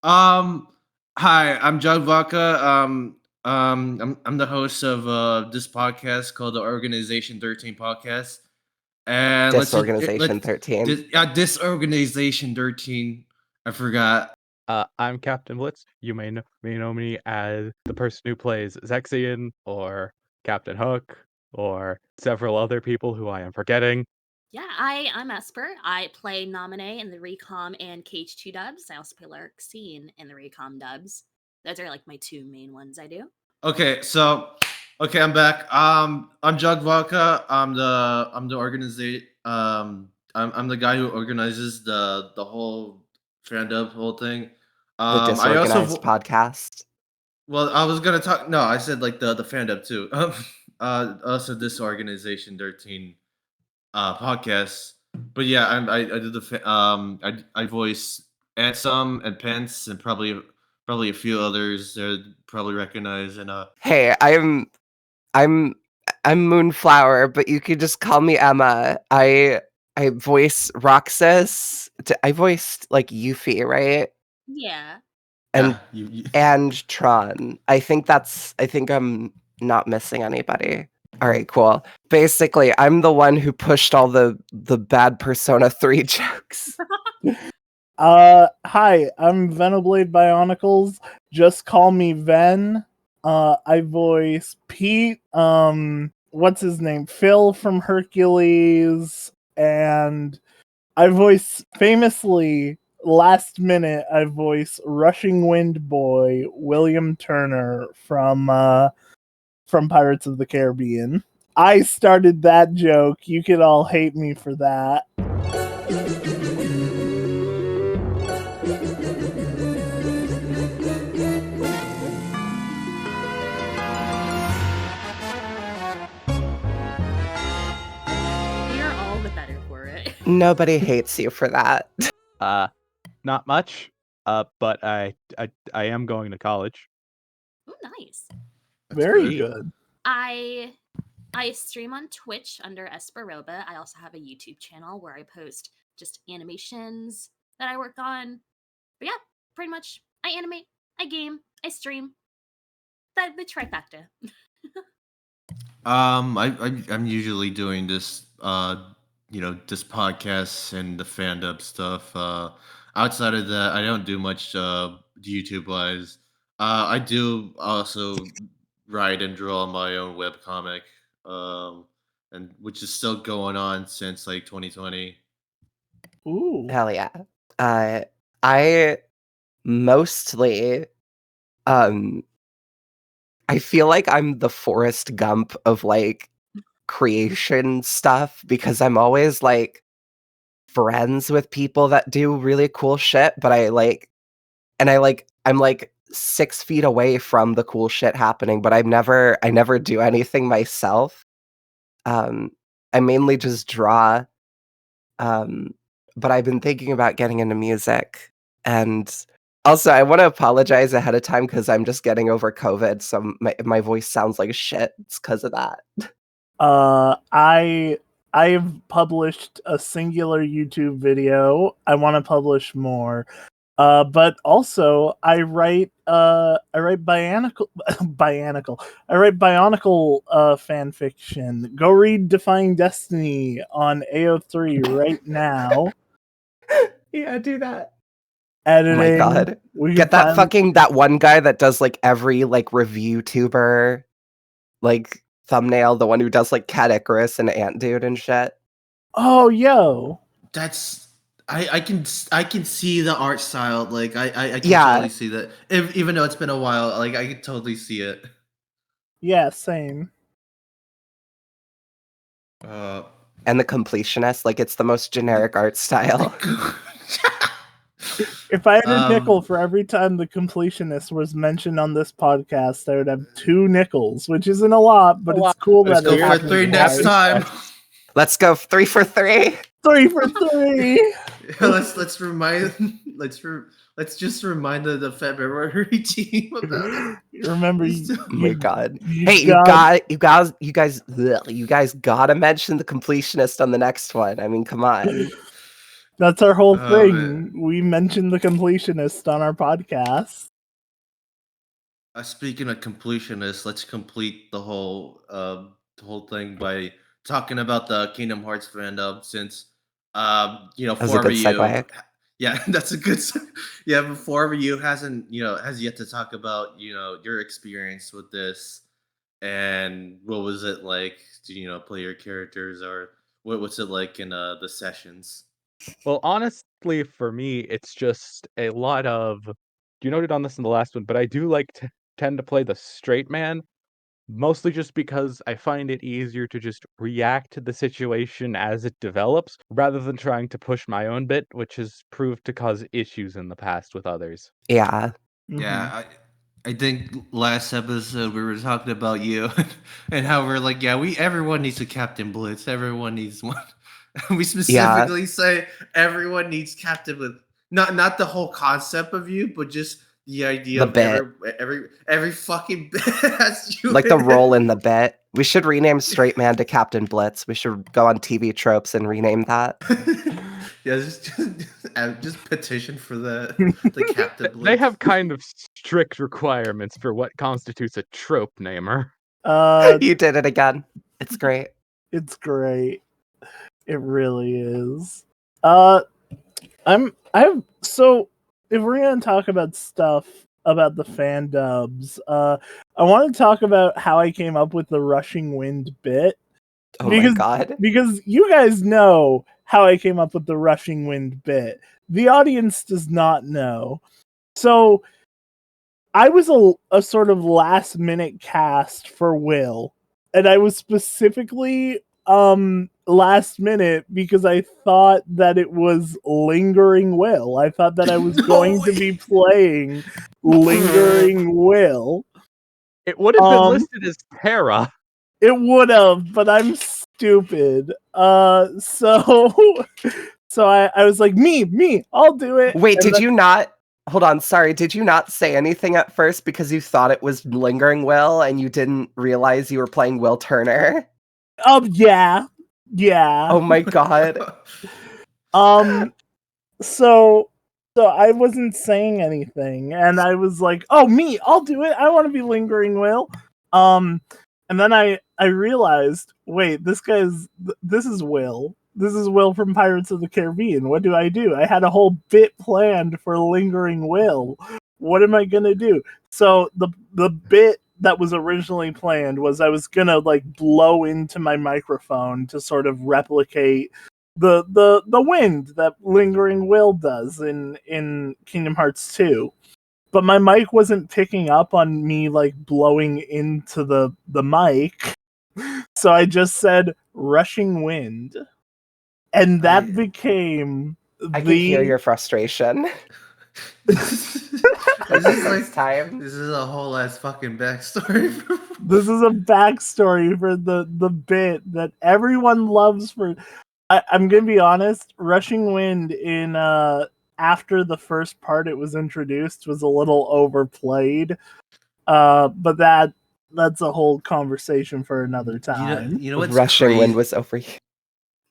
Um, Hi, I'm Jug Vodka. I'm the host of this podcast called the Organization 13 podcast, and Disorganization 13. Disorganization 13. I forgot. I'm Captain Blitz. You may know me as the person who plays Zexion, or Captain Hook, or several other people who I am forgetting. Yeah, I'm Espurr. I play Nominee in the Recom and KH2 dubs. I also play Larixene in the Recom dubs. Those are like my two main ones I do. Okay, I'm back. I'm Jug Vodka. I'm the organization. I'm the guy who organizes the whole fandub whole thing. The Disorganized podcast. Well, I was gonna talk. No, I said like the fandub too. Also Disorganization 13 podcast. But yeah, I do I voice Ansem and Pence and probably a few others that probably recognize and Hey, I'm Moonflower, but you could just call me Emma. I voice Roxas. I voiced like Yuffie, right? Yeah. And you. and Tron. I think I'm not missing anybody. All right, cool. Basically, I'm the one who pushed all the bad Persona 3 jokes. Hi, I'm Venoblade Bionicles. Just call me Ven. I voice Pete, what's his name? Phil from Hercules, and I voice famously last minute I voice Rushing Wind Boy William Turner from Pirates of the Caribbean. I started that joke. You could all hate me for that. Nobody hates you for that. Not much. But I am going to college. Oh, nice. Very good. I stream on Twitch under Espurr. I also have a YouTube channel where I post just animations that I work on. But yeah, pretty much I animate, I game, I stream. The trifecta. I'm usually doing this this podcast and the fandub stuff. Outside of that, I don't do much YouTube wise. I do also write and draw my own webcomic, and which is still going on since like 2020. Ooh, hell yeah! I mostly, I feel like I'm the Forrest Gump of like creation stuff because I'm always like friends with people that do really cool shit, but I'm like 6 feet away from the cool shit happening, but I never do anything myself. I mainly just draw. But I've been thinking about getting into music, and also I want to apologize ahead of time because I'm just getting over COVID, so my voice sounds like shit. It's because of that. I've published a singular YouTube video. I want to publish more. But also I write Bionicle I write Bionicle fan fiction. Go read Defying Destiny on AO3 right now. Yeah, do that. Editing. Oh my god. Get that one guy that does like every like review tuber like thumbnail, the one who does like Cat Icarus and Ant Dude and shit. Oh, yo. That's I can see the art style. Like I can totally see that. Even though it's been a while, like I can totally see it. Yeah, same. And the completionist, like it's the most generic art style. If I had a nickel for every time the completionist was mentioned on this podcast, I would have 2 nickels, which isn't a lot, but it's cool Let's that go for 3 next time. Let's go 3 for 3. 3 for 3. let's just remind the February team about it. Remember, oh my god! Hey, you guys gotta mention the completionist on the next one. I mean, come on. That's our whole Oh, thing. man. We mentioned the completionist on our podcast. Speaking of completionists, let's complete the whole thing by talking about the Kingdom Hearts fandom. Since That was a good segue. yeah, that's a good. Yeah, but four of you hasn't has yet to talk about your experience with this and what was it like to play your characters, or what's it like in the sessions. Well, honestly, for me, it's just a lot of. You noted on this in the last one, but I do like to tend to play the straight man, mostly just because I find it easier to just react to the situation as it develops, rather than trying to push my own bit, which has proved to cause issues in the past with others. Yeah. Yeah, I think last episode we were talking about you and how we're like, yeah, everyone needs a Captain Blitz. Everyone needs one. We Yeah. specifically say everyone needs Captain Blitz. Not the whole concept of you, but just the idea The of bit. every fucking bit has you Like the in role in the bit. We should rename Straight Man to Captain Blitz. We should go on TV tropes and rename that. it. Yeah, just petition for the Captain Blitz. They have kind of strict requirements for what constitutes a trope namer. You did it again. It's great. It's great. It really is. So if we're gonna talk about stuff about the fan dubs, I want to talk about how I came up with the rushing wind bit. Oh my god. Because you guys know how I came up with the rushing wind bit. The audience does not know. So I was a sort of last minute cast for Will, and I was specifically last minute because I thought that it was Lingering Will. I thought that I was going to be playing Lingering Will. It would have been listed as Terra. It would have, but I'm stupid. So I was like, me, I'll do it. Wait, And did you not? Hold on, sorry. Did you not say anything at first because you thought it was Lingering Will and you didn't realize you were playing Will Turner? Yeah. Oh my god. So I wasn't saying anything, and I was like, "Oh, me, I'll do it. I want to be Lingering Will." And then I realized, wait, this is Will. This is Will from Pirates of the Caribbean. What do? I had a whole bit planned for Lingering Will. What am I gonna do? So the bit that was originally planned was I was gonna like blow into my microphone to sort of replicate the wind that Lingering Will does in Kingdom Hearts 2. But my mic wasn't picking up on me like blowing into the mic. So I just said rushing wind. And that became I can hear your frustration. This is a whole ass fucking backstory. This is a backstory for the bit that everyone loves for. I'm gonna be honest, rushing wind in after the first part it was introduced was a little overplayed. But that's a whole conversation for another time. You know what's Rushing crazy? Wind was over here.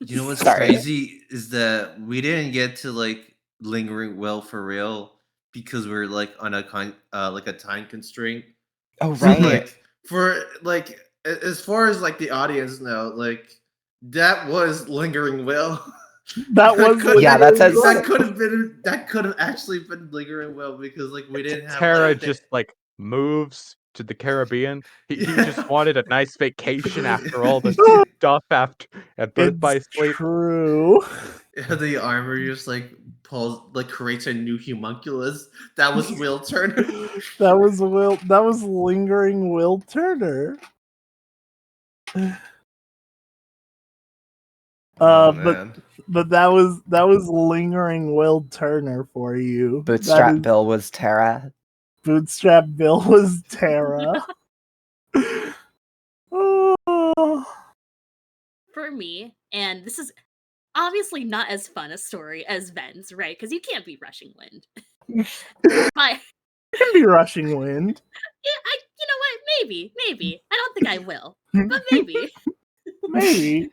You know what's Sorry. crazy is that we didn't get to like Lingering Well for real because we're like on a time constraint. Oh So, right. as far as like the audience know, like that was Lingering Well. That was Yeah, that's as that could have actually been Lingering Well because like we didn't have Terra like, just like moves to the Caribbean. He Yeah. just wanted a nice vacation after all the stuff after at Birth by It's Sleep. true. the armor just like creates a new homunculus. That was Will Turner. That was Lingering Will Turner. But that was Lingering Will Turner for you. Bootstrap Bill was Terra. Bootstrap Bill was Terra. Oh. For me, and this is obviously not as fun a story as Ven's, right? Because you can't be rushing wind. But can be rushing wind. Yeah, you know what? Maybe. I don't think I will, but maybe. Maybe.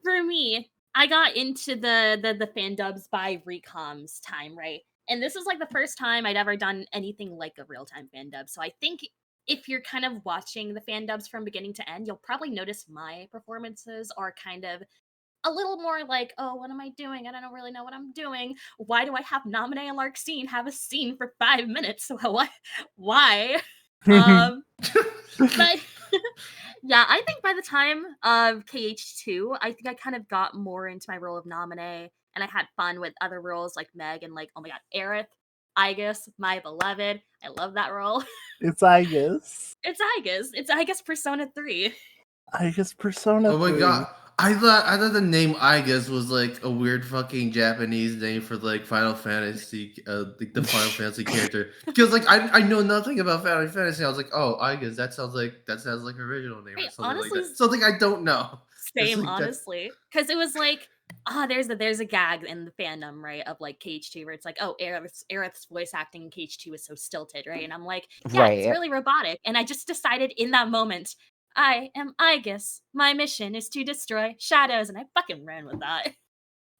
For me, I got into the fandubs by Recom's time, right? And this is like the first time I'd ever done anything like a real-time fandub. So I think if you're kind of watching the fandubs from beginning to end, you'll probably notice my performances are kind of a little more like, oh, what am I doing? I don't really know what I'm doing. Why do I have Naminé and Larxene have a scene for 5 minutes? What? Why? But yeah, I think by the time of KH2, I think I kind of got more into my role of Naminé, and I had fun with other roles like Meg and like, oh my god, Aerith, Aigis, my beloved. I love that role. It's Aigis. It's Aigis. It's Aigis Persona 3. Aigis Persona 3. Oh my god. I thought the name Aigis was like a weird fucking Japanese name for like Final Fantasy, like the Final Fantasy character. Because like I know nothing about Final Fantasy. I was like, oh, Aigis, that sounds like original name or something honestly, like that. Something I don't know. Same, like, honestly, because it was like, there's a gag in the fandom, right, of like KH2 where it's like, oh, Aerith's voice acting in KH2 is so stilted, right? And I'm like, yeah, it's Right. really robotic. And I just decided in that moment, I am Aigis. My mission is to destroy shadows, and I fucking ran with that.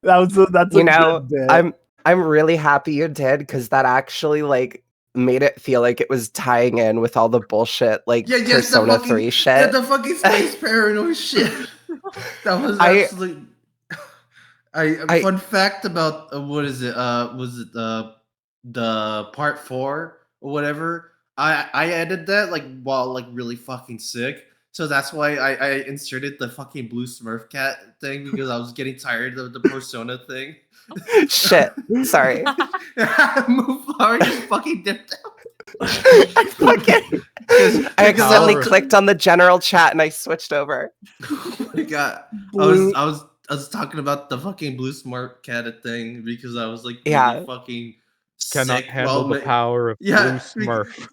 That's a good bit. I'm really happy you did, because that actually like made it feel like it was tying in with all the bullshit like Persona 3 shit. Yeah, the fucking space paranoid shit. That was absolutely. Fun fact about what is it? Was it the part 4 or whatever? I added that like while like really fucking sick. So that's why I inserted the fucking blue Smurf cat thing, because I was getting tired of the Persona thing. Shit. Sorry. Moonflower just fucking dipped out. I accidentally clicked on the general chat and I switched over. Oh my god. I was talking about the fucking blue smart cat thing because I was like really fucking cannot sick handle the power of blue Smurf.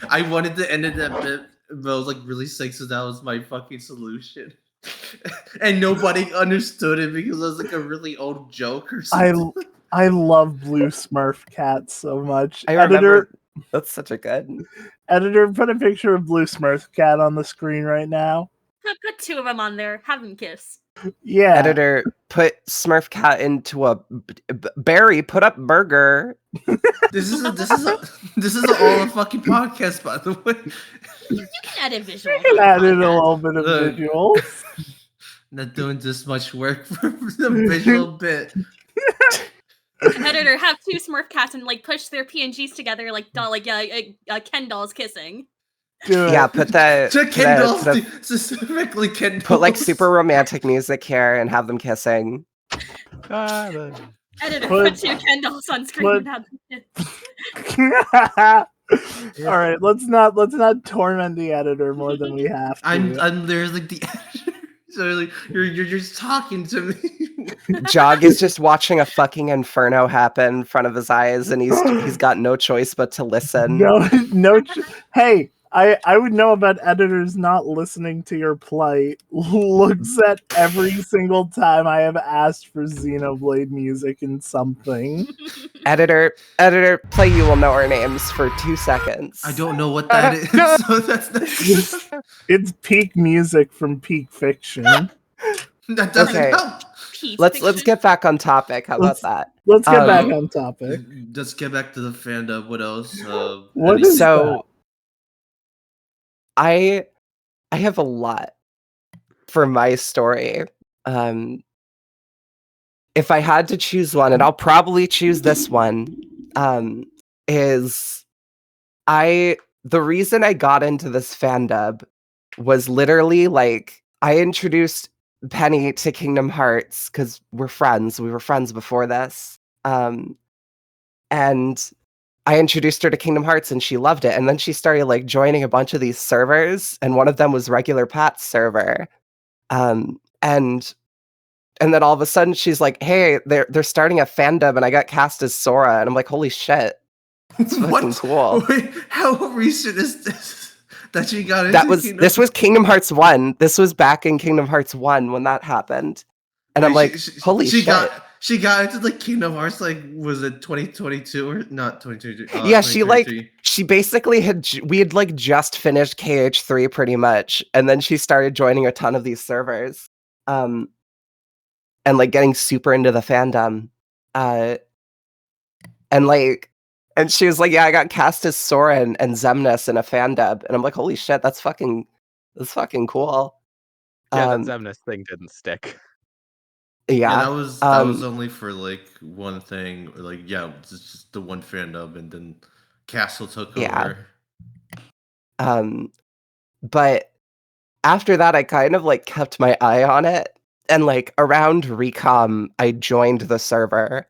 I wanted to end it that bit, but I was like really sick, so that was my fucking solution. And nobody understood it because it was like a really old joke or something. I love blue Smurf cat so much. Editor, that's such a good. Editor, put a picture of blue Smurf cat on the screen right now. Put 2 of them on there. Have them kiss. Yeah. Editor, put Smurf cat into a Barry. Put up burger. This is all a fucking podcast, by the way. You can edit visuals. You can add in a little bit of visuals. Not doing this much work for the visual bit. Editor, have 2 Smurf cats and like push their PNGs together like Ken dolls kissing. Yeah, put that. Ken dolls, specifically Ken dolls. Put like super romantic music here and have them kissing. Editor, put 2 Ken dolls on screen and have them kiss. All right, let's not torment the editor more than we have to. I'm literally the editor. So like, you're just talking to me. Jog is just watching a fucking inferno happen in front of his eyes, and he's got no choice but to listen. Hey, I would know about editors not listening to your plight. Looks at every single time I have asked for Xenoblade music in something. Editor, play You Will Know Our Names for 2 seconds. I don't know what that is. So that's it's peak music from Peak Fiction. That doesn't help. Let's get back on topic. How about that? Let's get back on topic. Let's get back to the fandom. What else? What is that? I have a lot for my story. If I had to choose one, and I'll probably choose this one, is the reason I got into this fandub was literally like I introduced Penny to Kingdom Hearts because we're friends. We were friends before this. And I introduced her to Kingdom Hearts and she loved it. And then she started like joining a bunch of these servers, and one of them was Regular Pat's server. And then all of a sudden she's like, hey, they're starting a fandom and I got cast as Sora. And I'm like, holy shit. That's fucking cool. Wait, how recent is this? That she got into This was Kingdom Hearts 1. This was back in Kingdom Hearts 1 when that happened. And I'm like, holy shit. She got into like Kingdom Hearts, like, was it 2022 or not 2022? Yeah, she basically we had like just finished KH3 pretty much. And then she started joining a ton of these servers. and like getting super into the fandom. And like, and she was like, "Yeah, I got cast as Soren and Zemnis in a fandub," and I'm like, "Holy shit, that's fucking cool." Yeah, that Um, Zemnis thing didn't stick. Yeah, yeah. that was only for like one thing, or like it's just the one fandom, and then Castle took Yeah. over. But after that, I kind of like kept my eye on it, and like around Recom, I joined the server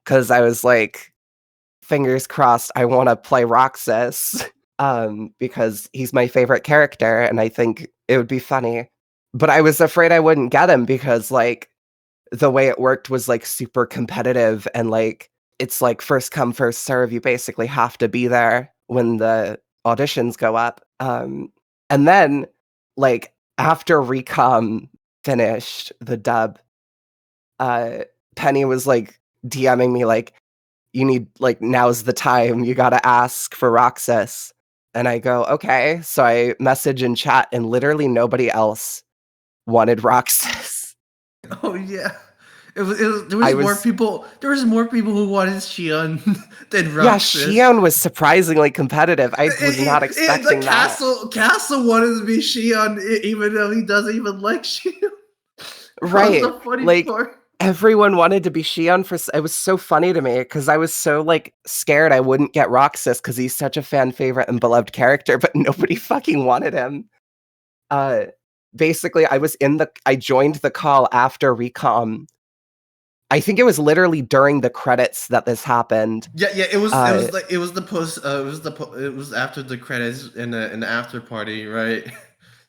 because I was like, fingers crossed, I want to play Roxas, because he's my favorite character, and I think it would be funny. But I was afraid I wouldn't get him because like the way it worked was like super competitive, and like it's like first come first serve. You basically have to be there when the auditions go up. And then like after Recom finished the dub, Penny was like DMing me like, "You need like now's the time. You got to ask for Roxas." And I go, "Okay." So I message in chat, and literally nobody else wanted Roxas. Oh yeah, it was. There was more people. There was more people who wanted Xion than Roxas. Yeah, Xion was surprisingly competitive. I was not expecting that. Castle wanted to be Xion, even though he doesn't even like Xion. Right, That was the funny like part. everyone wanted to be Xion for. It was so funny to me because I was so like scared I wouldn't get Roxas because he's such a fan favorite and beloved character, but nobody fucking wanted him. Basically, I joined the call after Recom. I think it was literally during the credits that this happened. Yeah, it was the post. It was after the credits in the after party, right?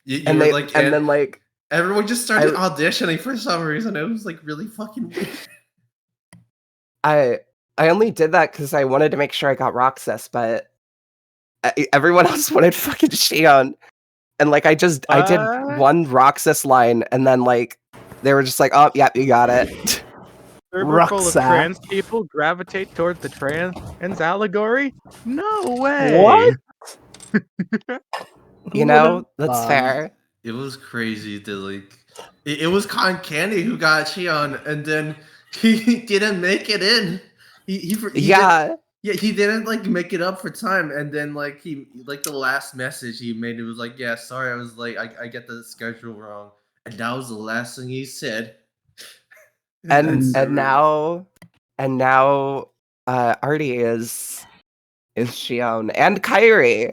You were like, and then like everyone just started auditioning for some reason. It was like really fucking weird. I only did that because I wanted to make sure I got Roxas, but everyone else wanted fucking Xion. And like I did one Roxas line, and then like they were just like, "Oh, yeah, you got it." Server full of trans people gravitate towards the trans allegory? No way! What? You know, that's fair. It was crazy that like it was Con Candy who got Xion, and then he didn't make it in. He didn't like make it up for time, and then like he like the last message he made, it was like, "Yeah, sorry, I was like I get the schedule wrong," and that was the last thing he said. And now Artie is Xion and Kyrie.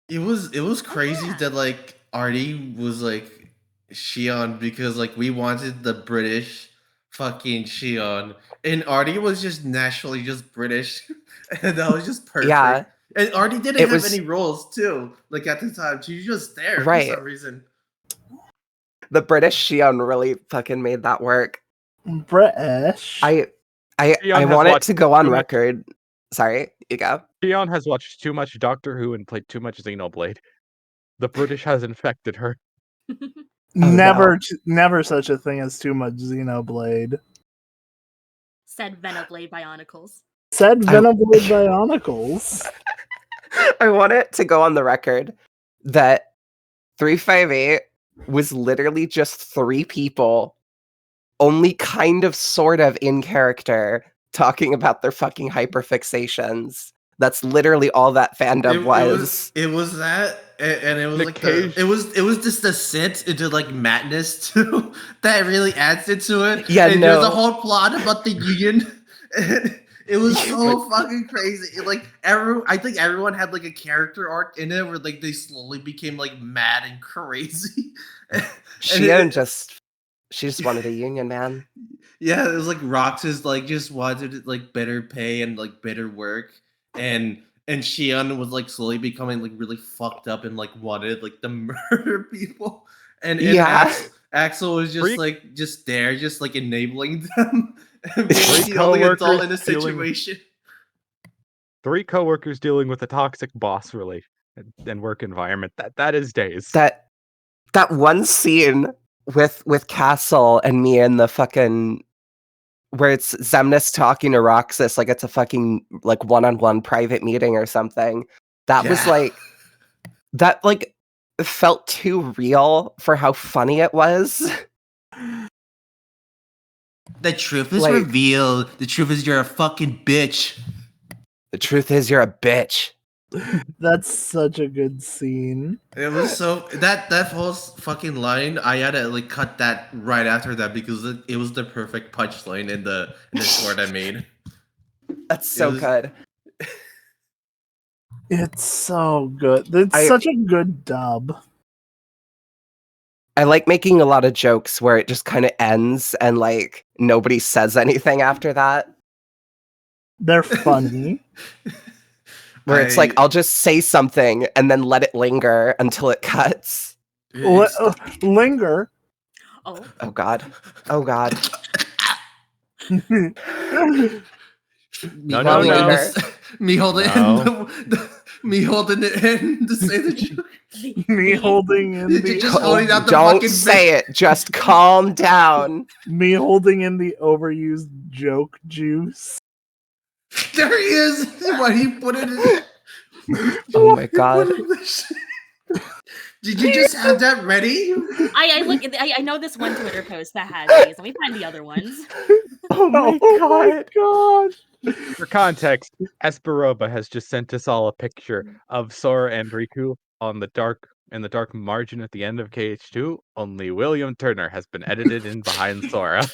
It was crazy that like Artie was like Xion because like we wanted the British fucking Xion, and Artie was just naturally just British, and that was just perfect. Yeah, and Artie didn't have any roles too. Like at the time, she was just there for some reason. The British Xion really fucking made that work. British. I want it to go on record. Sorry, you go. Xion has watched too much Doctor Who and played too much Xenoblade. The British has infected her. Never such a thing as too much Xenoblade. Said Venoblade Bionicles. Said Venoblade Bionicles. I want it to go on the record that 358 was literally just 3 people, only kind of sort of in character, talking about their fucking hyperfixations. That's literally all that fandom was. It was that, and it was like it was just the scent into like madness too that really adds into it. Yeah, and there's a whole plot about the union. It was so fucking crazy. I think everyone had like a character arc in it where like they slowly became like mad and crazy. She just wanted a union, man. Yeah, it was like Roxas like just wanted like better pay and like better work, and Xion was like slowly becoming like really fucked up and like wanted like to murder people, and Axel was just like just there, just like enabling them and being the only adult in the situation. 3 coworkers dealing with a toxic boss and work environment. That is days. That one scene with Castle and me in the fucking where it's Zemnis talking to Roxas like it's a fucking like one-on-one private meeting or something. That was like that like felt too real for how funny it was. The truth is Like- revealed. The truth is you're a fucking bitch. The truth is, you're a bitch. That's such a good scene. It was so that whole fucking line. I had to like cut that right after that because it was the perfect punchline in the short I made. That's so was- good. It's so good. It's such a good dub. I like making a lot of jokes where it just kind of ends and like nobody says anything after that. They're funny. Where it's like I'll just say something and then let it linger until it cuts. Linger. Oh, Oh god. Oh god. Me No, holding no, in no. this- me holding No. me holding it in to say the joke. Me holding in You're the just holding out the Don't fucking say it. Just calm down. me holding in the overused joke juice. There he is. Why he put it in? Oh my god. Did you just have that ready? I look. I know this one Twitter post that has these. Let me find the other ones. Oh my Oh god. my god. For context, Espurr has just sent us all a picture of Sora and Riku in the dark margin at the end of KH2. Only William Turner has been edited in behind Sora.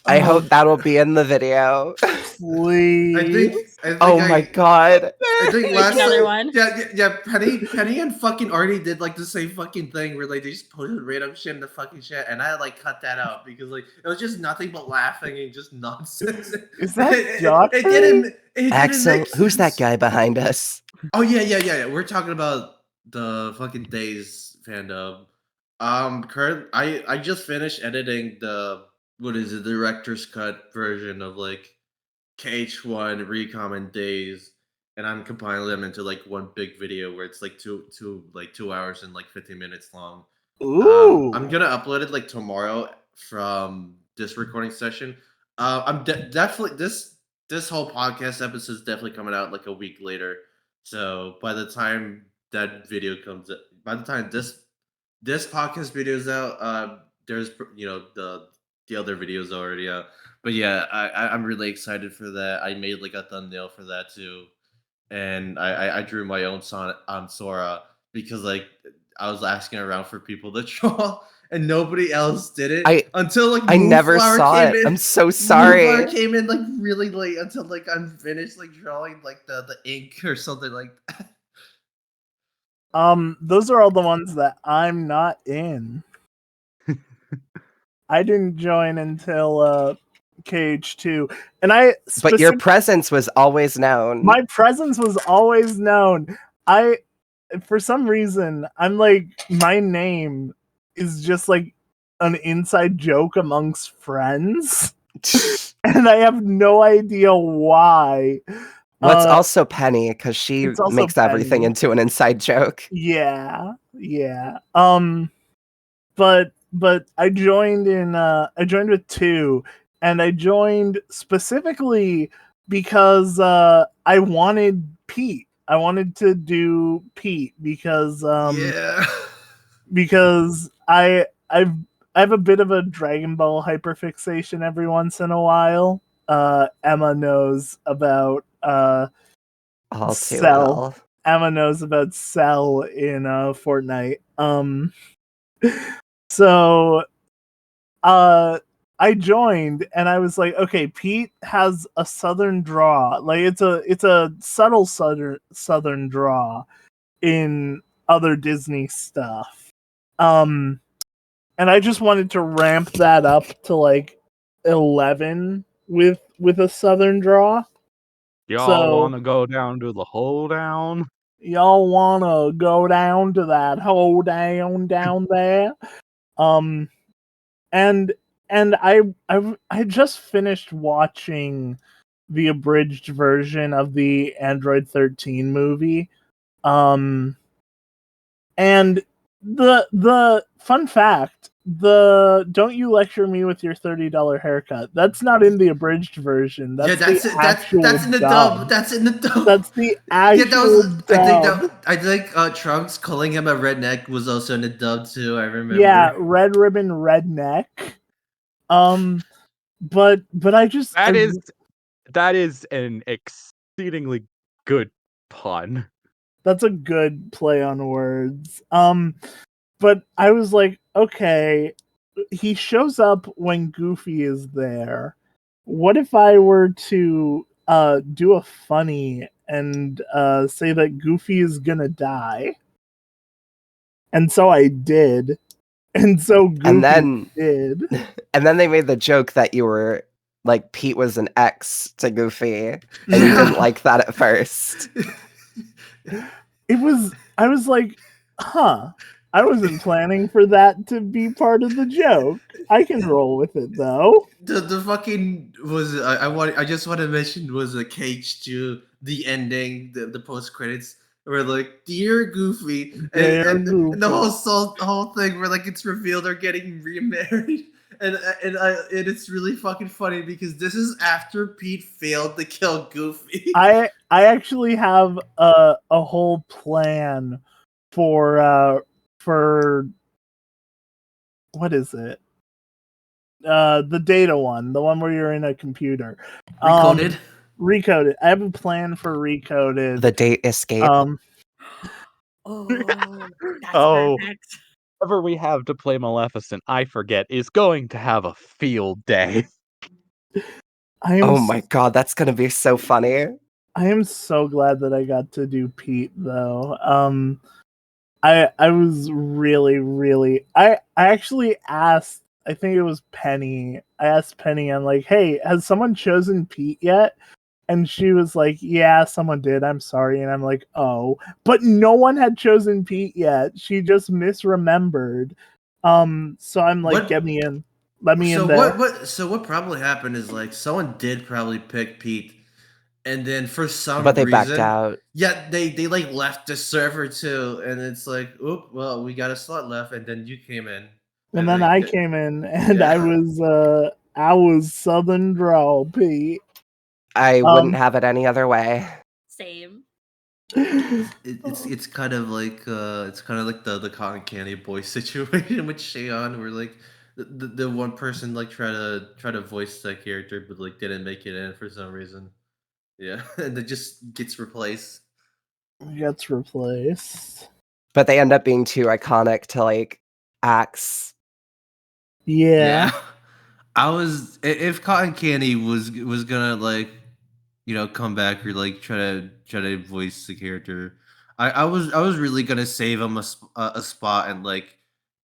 I hope that'll be in the video. Please. I think Oh my god. I think Here's last another one. Yeah. Penny and fucking Artie did like the same fucking thing where like they just posted random shit in the fucking chat, and I like cut that out because like it was just nothing but laughing and just nonsense. Is that it Doctor? didn't Axel, make who's that sense. guy behind us? Oh yeah. We're talking about the fucking Days fandom. I just finished editing the director's cut version of like KH1, Recom, and Days, and I'm compiling them into like one big video where it's like 2 hours and like 15 minutes long. Ooh. I'm gonna upload it like tomorrow from this recording session. I'm definitely this whole podcast episode is definitely coming out like a week later. So by the time that video comes, by the time this podcast video is out, there's the other videos already out. But yeah, I'm really excited for that. I made like a thumbnail for that too, and I drew my own son on Sora because like I was asking around for people to draw, and nobody else did it until like I never Moonflower saw came it. in. I'm so sorry. Moonflower came in like really late until like I'm finished like drawing like the ink or something like that. Those are all the ones that I'm not in. I didn't join until KH2, and But your presence was always known. my presence was always known. For some reason, I'm like, my name is just like an inside joke amongst friends, and I have no idea why. Well, it's also Penny because she it's also makes everything Penny. into an inside joke. Yeah. But I joined with 2, and I joined specifically because I wanted Pete. I wanted to do Pete because Yeah. because I have a bit of a Dragon Ball hyperfixation every once in a while. Emma knows about All too Cell. well. Emma knows about Cell in Fortnite. So I joined and I was like, okay, Pete has a southern draw. Like it's a subtle southern draw in other Disney stuff. And I just wanted to ramp that up to like 11 with a southern draw. Y'all want to go down to the hoedown? Y'all want to go down to that hoedown down there? And I just finished watching the abridged version of the Android 13 movie. And the fun fact, don't you lecture me with your $30 haircut. That's not in the abridged version. That's that's in the dub. That's in the dub. That's the actual dub. I think Trunks calling him a redneck was also in the dub too. I remember. Yeah, Red Ribbon Redneck. but I just That is an exceedingly good pun. that's a good play on words. But I was like, okay, he shows up when Goofy is there. What if I were to do a funny and say that Goofy is gonna die? And so I did. And so Goofy And then did. and then they made the joke that you were like Pete was an ex to Goofy, and you didn't like that at first. I was like, huh. I wasn't planning for that to be part of the joke. I can roll with it though. The fucking was I just want to mention was a cage to the ending, the post credits where like dear Goofy Dear and Goofy. the whole thing where like it's revealed they're getting remarried and it's really fucking funny because this is after Pete failed to kill Goofy. I actually have a whole plan for what is it? The data one, the one where you're in a computer. Recoded. Recoded. I have a plan for Recoded. The date escape. Oh, that's Oh. perfect. Whoever we have to play Maleficent, I forget, is going to have a field day. Oh my god, that's gonna be so funny. I am so glad that I got to do Pete though. I was really I actually asked, I think it was Penny. I asked Penny, I'm like, hey, has someone chosen Pete yet? And she was like, yeah, someone did. I'm sorry. And I'm like, oh. But no one had chosen Pete yet. She just misremembered. So I'm like, get me in. Let me in there. So what probably happened is like someone did probably pick Pete, and then for some But they reason, backed out. Yeah, they like left the server too, and it's like, oop, well, we got a slot left, and then you came in, And then I came in, and Yeah. I was Southern Draw Pete. I wouldn't have it any other way. Same. It's kind of like the cotton candy boy situation with Shayon, where like the one person like try to voice that character, but like didn't make it in for some reason. Yeah, and it just gets replaced. Gets replaced. But they end up being too iconic to like axe. Yeah. I was if Cotton Candy was gonna like come back or like try to voice the character. I was really gonna save him a spot in like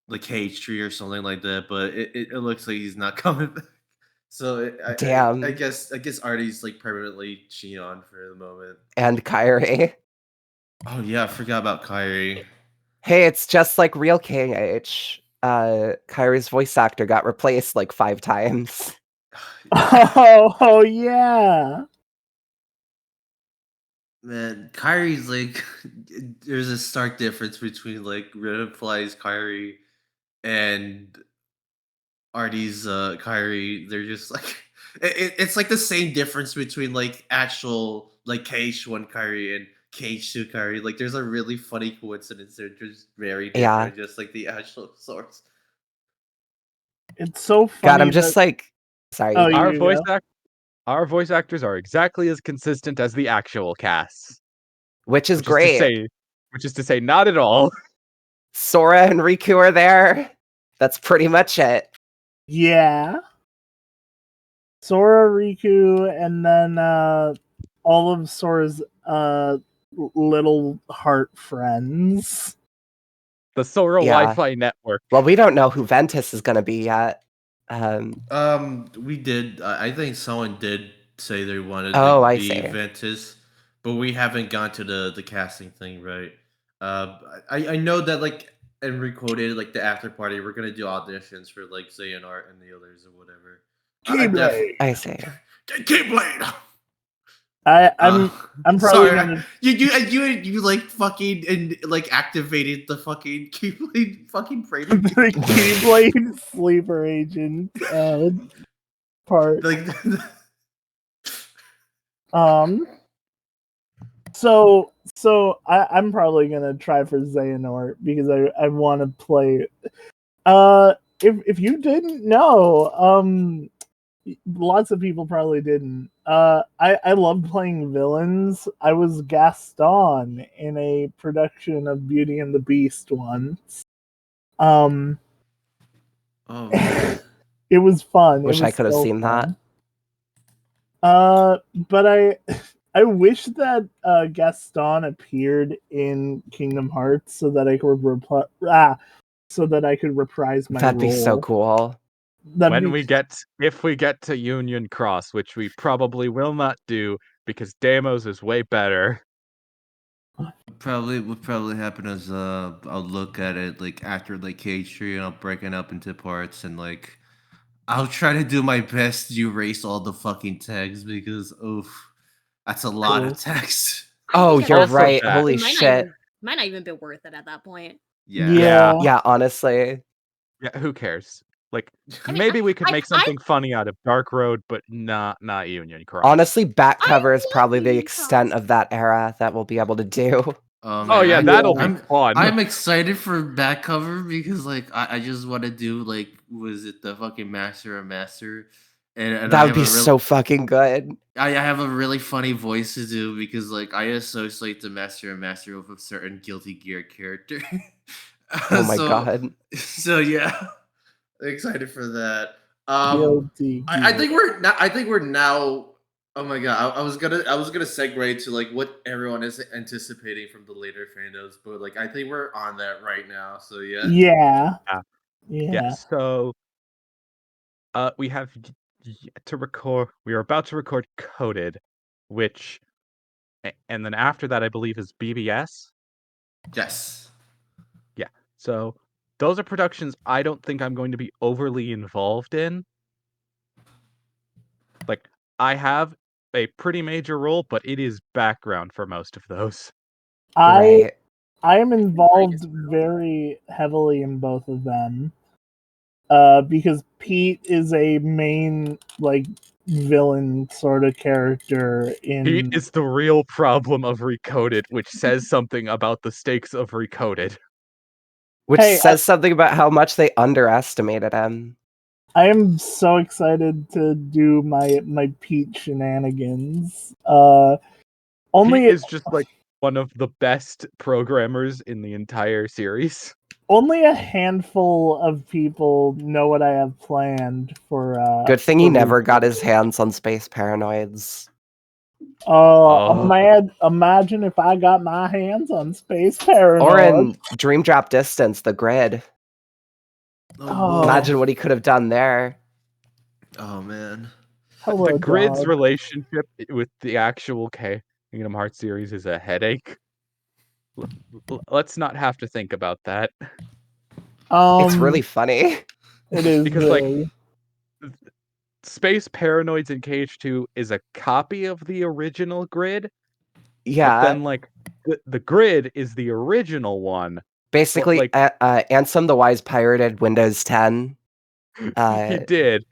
the cage tree or something like that, but it looks like he's not coming back. So Damn. I guess Artie's like permanently Cheon for the moment. And Kyrie. Oh yeah, I forgot about Kyrie. Hey, it's just like real KH. Kyrie's voice actor got replaced like 5 times. Oh yeah. Man, Kyrie's like there's a stark difference between like Redfly's Kyrie and Artie's Kyrie. They're just like it's like the same difference between like actual like KH1 Kyrie and KH2 Kyrie. Like there's a really funny coincidence. They're just very different, just like the actual source. It's so funny. God, I'm just like sorry. Oh, Our voice actors are exactly as consistent as the actual casts. Which is great. Which is to say, not at all. Sora and Riku are there. That's pretty much it. Yeah. Sora, Riku, and then all of Sora's little heart friends. The Sora Wi-Fi network. Well, we don't know who Ventus is going to be yet. We did. I think someone did say they wanted I the see. Ventus, but we haven't gone to the casting thing, right? I know that like and recorded like the after party. We're gonna do auditions for like Xehanort and the others or whatever. Keyblade. I see. Keyblade. I'm probably sorry. gonna... You like fucking and like activated the fucking Keyblade fucking brain. The Keyblade sleeper agent part. Like So I'm probably gonna try for Xehanort because I want to play. If you didn't know, lots of people probably didn't. I loved playing villains. I was Gaston in a production of Beauty and the Beast once. Oh man. It was fun. Wish it I was could have so seen fun. But I wish that Gaston appeared in Kingdom Hearts so that I could reprise my That'd role. be so cool. If we get to Union Cross, which we probably will not do because Deimos is way better. What probably happen is I'll look at it like after like K3 and I'll break it up into parts and like I'll try to do my best to erase all the fucking tags because oof, that's a lot of text. Oh, think at you're that point, right. that. Holy it shit. might not even be worth it at that point. Yeah. Yeah, honestly. Yeah, who cares? Like I mean, maybe we could I- make something funny out of Dark Road, but not Union Cross. Honestly, back cover is love probably the Union extent Cross. of that era that we'll be able to do. Oh yeah, that'll be fun. I'm excited for back cover because like I just want to do like was it the fucking Master of Master, and That I would have be a real, so fucking good. I have a really funny voice to do because like I associate the Master of Master with a certain Guilty Gear character. Oh my god. So yeah, excited for that. Guilty I Gear. think we're now. I think we're now. Oh my god! I was gonna segue to like what everyone is anticipating from the later fandoms, but like I think we're on that right now. So yeah. Yeah. So we have to record. We are about to record Coded, which, and then after that, I believe is BBS. Yes. Yeah. So those are productions I don't think I'm going to be overly involved in. Like I have a pretty major role, but it is background for most of those. I am involved very heavily in both of them. Because Pete is a main like villain sort of character in Pete is the real problem of Recoded, which says something about the stakes of Recoded. Which says something about how much they underestimated him. I am so excited to do my Pete shenanigans. Pete is just like one of the best programmers in the entire series. Only a handful of people know what I have planned for. Good thing he never got his hands on Space Paranoids. Imagine if I got my hands on Space Paranoids. Or in Dream Drop Distance, the grid. Oh. Imagine what he could have done there. Oh man. Hello, the grid's dog. relationship with the actual Kingdom Hearts series is a headache. Let's not have to think about that. It's really funny. It is because like Space Paranoids in KH2 is a copy of the original grid. Yeah. But then like the grid is the original one. Basically, like, Ansem the Wise pirated Windows 10. He did.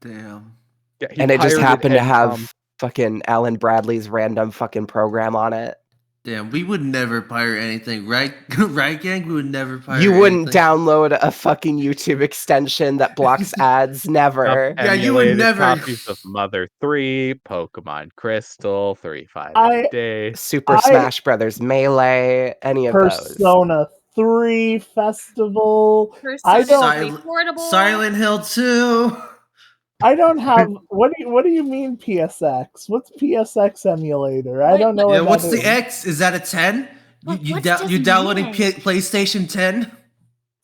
Damn. Yeah, and it just happened to have fucking Alan Bradley's random fucking program on it. Damn, we would never pirate anything, right? Right, gang? We would never pirate You wouldn't anything. download a fucking YouTube extension that blocks ads, never. Yeah, you would never. Copies of Mother 3, Pokemon Crystal, 3-5 Days, Super Smash Brothers Melee, any of those. Persona 3 Festival. Silent Hill 2. I don't have. What do you mean PSX? What's PSX emulator? I don't know. Yeah, what's the X? Is that a 10? You downloading PlayStation 10?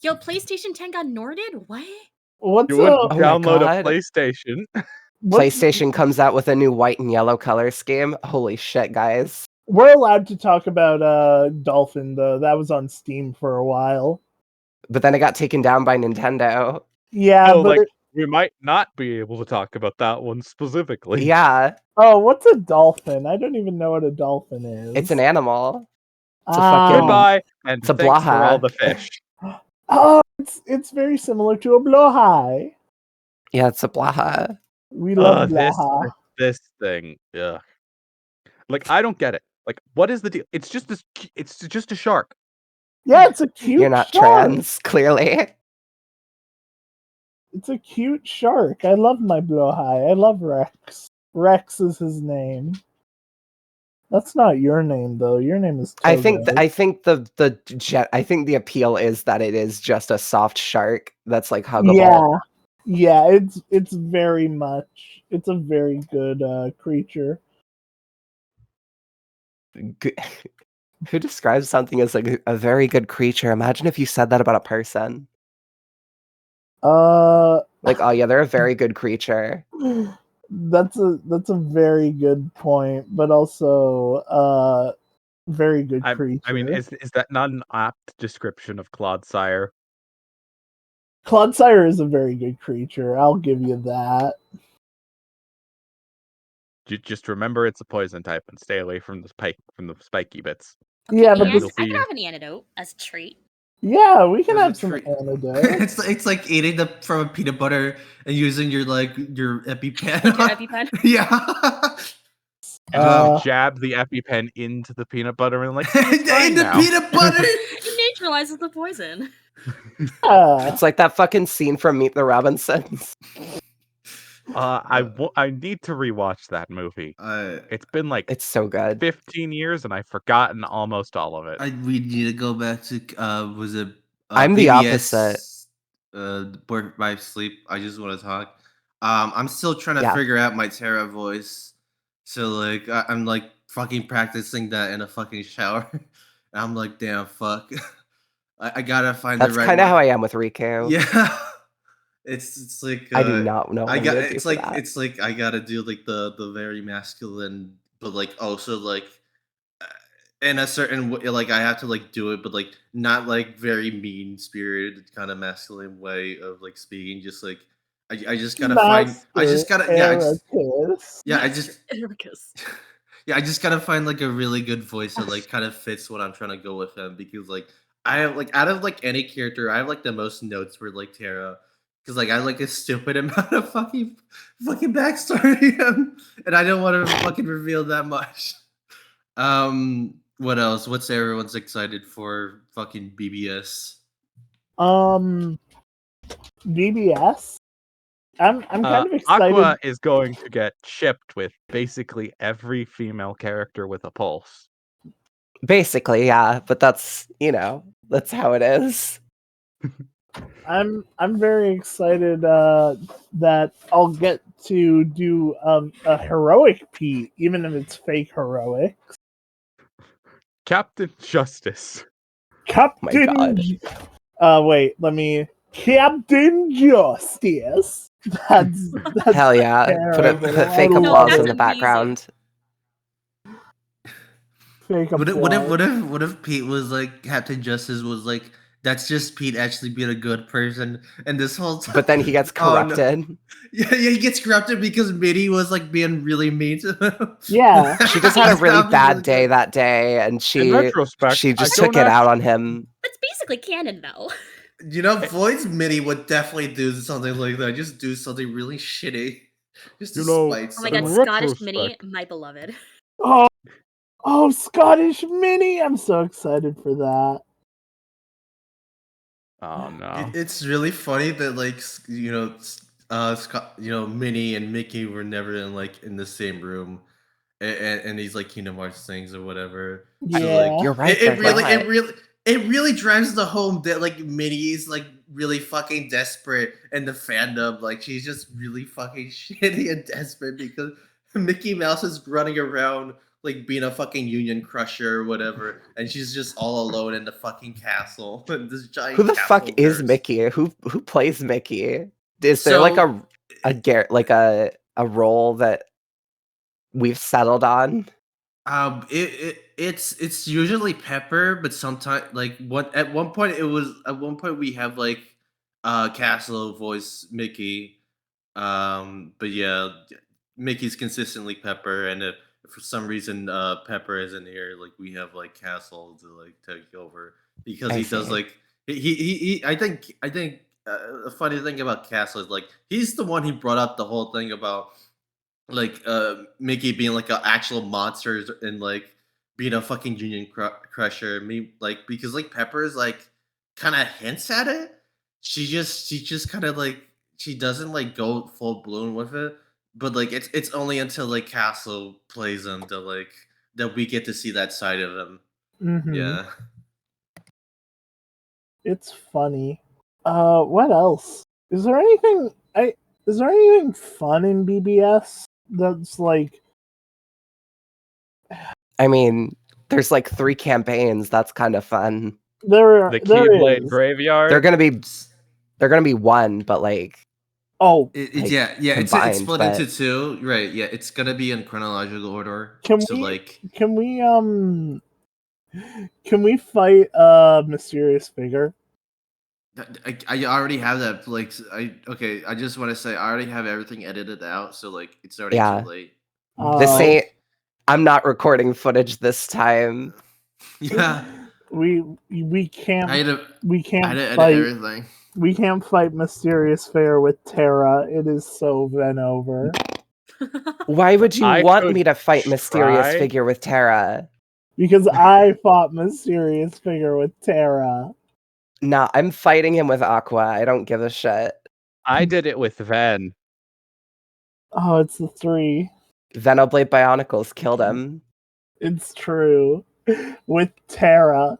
Yo, PlayStation 10 got Norded? What? What's you wouldn't download a PlayStation? PlayStation comes out with a new white and yellow color scheme. Holy shit, guys. We're allowed to talk about Dolphin though. That was on Steam for a while. But then it got taken down by Nintendo. Yeah, but we might not be able to talk about that one specifically. Yeah. Oh, what's a dolphin? I don't even know what a dolphin is. It's an animal. It's a fucking goodbye, and it's a thanks for blaha. all the fish. Oh, it's very similar to a blowhigh. Yeah, it's a blaha. We love blaha. This thing. Yeah. Like I don't get it. Like what is the deal? It's just a shark. Yeah, it's a cute You're not shark. trans, clearly. It's a cute shark. I love my blowhigh. I love Rex. Rex is his name. That's not your name though. Your name is Togo. I think I think the appeal is that it is just a soft shark that's like huggable. Yeah, it's very much. It's a very good creature. Who describes something as like a very good creature? Imagine if you said that about a person. Like, oh yeah, they're a very good creature. That's a very good point, but also very good creature. I mean, is that not an apt description of Clodsire? Clodsire is a very good creature. I'll give you that. Just remember it's a poison type and stay away from the spiky bits. Okay, Yeah, but and this- I can have an antidote as a treat. Yeah, we can As a have some treat. antidotes. it's like eating from a peanut butter and using your EpiPen. Your EpiPen. Yeah. And jab the EpiPen into the peanut butter and like, "See, it's fine In the now." peanut butter. It neutralizes the poison. Yeah. It's like that fucking scene from Meet the Robinsons. I need to rewatch that movie. It's been like It's so good. 15 years and I've forgotten almost all of it. We need to go back to was it I'm the PBS, opposite. Work by Sleep. I just want to talk. I'm still trying to Yeah. figure out my Terra voice. So like I'm like fucking practicing that in a fucking shower. And I'm like, damn, fuck. I gotta find That's the right kind of one. how I am with Riku. Yeah. It's like I do not know what I'm gonna do it's for like that. it's like I gotta do like the very masculine, but like also like in a certain way, like I have to like do it, but like not like very mean spirited kind of masculine way of like speaking. Just like I just gotta find. I just gotta I just Ericus. yeah, I just gotta find like a really good voice that like kind of fits what I'm trying to go with him, because like I have like out of like any character, I have like the most notes for like Terra, because like I have, like a stupid amount of fucking backstory, and I don't want to fucking reveal that much. What else? What's everyone's excited for? Fucking BBS. BBS. I'm kind of excited. Aqua is going to get shipped with basically every female character with a pulse. Basically, yeah, but that's that's how it is. I'm very excited that I'll get to do a heroic Pete, even if it's fake heroic. Captain Justice. Captain. Wait, let me. Captain Justice. That's Hell yeah! Put terrible. fake I applause love in it. the background. Fake What applause. if Pete was like Captain Justice was like, that's just Pete actually being a good person, and this whole time, But then he gets corrupted. Yeah, he gets corrupted because Minnie was like being really mean to him. Yeah. She just had a really That was bad really day good. that day, and In she retrospect, just I took don't it out on him. That's basically canon, though. You know, Void's Minnie would definitely do something like that. Just do something really shitty, just to spite Oh my god, someone. Scottish Mini, my beloved. Oh, Scottish Mini! I'm so excited for that. Oh no. It's really funny that like Minnie and Mickey were never in the same room, and these like Kingdom Hearts things or whatever. So Yeah. like You're right. it really drives the home that like Minnie's like really fucking desperate, and the fandom like she's just really fucking shitty and desperate because Mickey Mouse is running around like being a fucking union crusher or whatever, and she's just all alone in the fucking castle. This giant Who the fuck castle is nurse. Mickey? Who plays Mickey? Is there like a role that we've settled on? It's usually Pepper, but sometimes like at one point we have like Castle voice Mickey. But yeah, Mickey's consistently Pepper, and if for some reason Pepper isn't here, like we have like Castle to like take over, because I he does see. like he I think a funny thing about Castle is like he's the one who brought up the whole thing about like Mickey being like an actual monster and like being a fucking union crusher. Me like because like Pepper is like kind of hints at it. She just kind of like she doesn't like go full blown with it, but like it's only until like Castle plays him that we get to see that side of him. Mm-hmm. Yeah. It's funny. What else? Is there anything fun in BBS that's like I mean, there's like 3 campaigns. That's kind of fun. The there Keyblade is. Graveyard. They're gonna be one, but like Oh, like, yeah, it's combined, split but into 2, right? Yeah, it's gonna be in chronological order. can So we like, can we fight Mysterious Figure? I already have that. Like, I just want to say I already have everything edited out. So like, it's already too yeah. late. This Uh, ain't. I'm not recording footage this time. Yeah, we I can't had to edit fight everything. we can't fight Mysterious Figure with Terra. It is so Venover. Why would you I want could me to fight Mysterious try. Figure with Terra? Because I fought Mysterious Figure with Terra. Nah, I'm fighting him with Aqua. I don't give a shit. I did it with Ven. Oh, it's the 3. Venoblade Bionicles killed him. It's true. With Terra.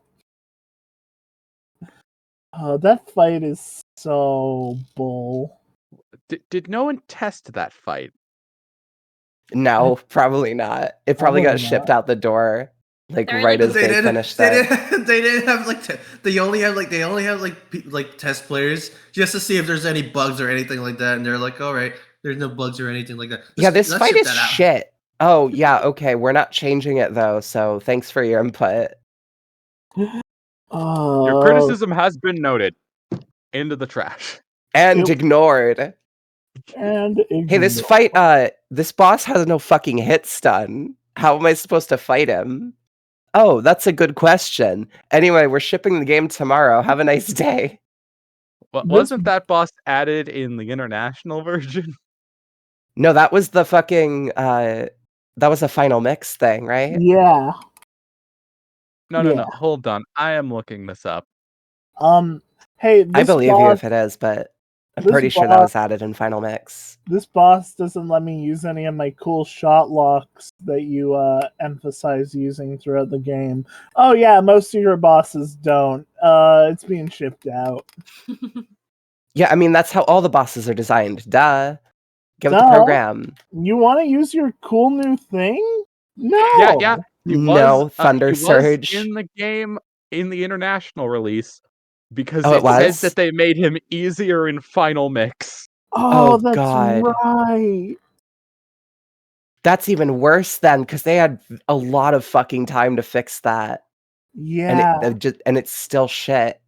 That fight is so bull. Did no one test that fight? No, probably not. It probably got Probably shipped not. out the door, like They're right like- as they finished they it. didn't, they didn't have like they only have like test players just to see if there's any bugs or anything like that, and they're like, all right, there's no bugs or anything like that. Yeah, this Let's fight ship is that out. shit. Oh, yeah, okay, we're not changing it though, so thanks for your input. Your criticism has been noted. Into the trash. And Yep. ignored. And Hey, this fight, this boss has no fucking hit stun. How am I supposed to fight him? Oh, that's a good question. Anyway, we're shipping the game tomorrow. Have a nice day. Well, This- wasn't that boss added in the international version? No, that was the fucking, that was a final mix thing, right? Yeah. No. Yeah. Hold on. I am looking this up. Hey, I this believe you boss, if it is, but I'm this pretty sure that was added in final mix. this boss doesn't let me use any of my cool shot locks that you emphasize using throughout the game. Oh yeah, most secret bosses don't. It's being shipped out. Yeah, I mean, that's how all the bosses are designed. Duh. Get with the Duh. program. You want to use your cool new thing? No. Yeah. He No, was, Thunder he Surge. was in the game in the international release because Oh, it it says was? that they made him easier in final mix. Oh, Oh, that's God. right. That's even worse then, because they had a lot of fucking time to fix that. Yeah. And it's still shit.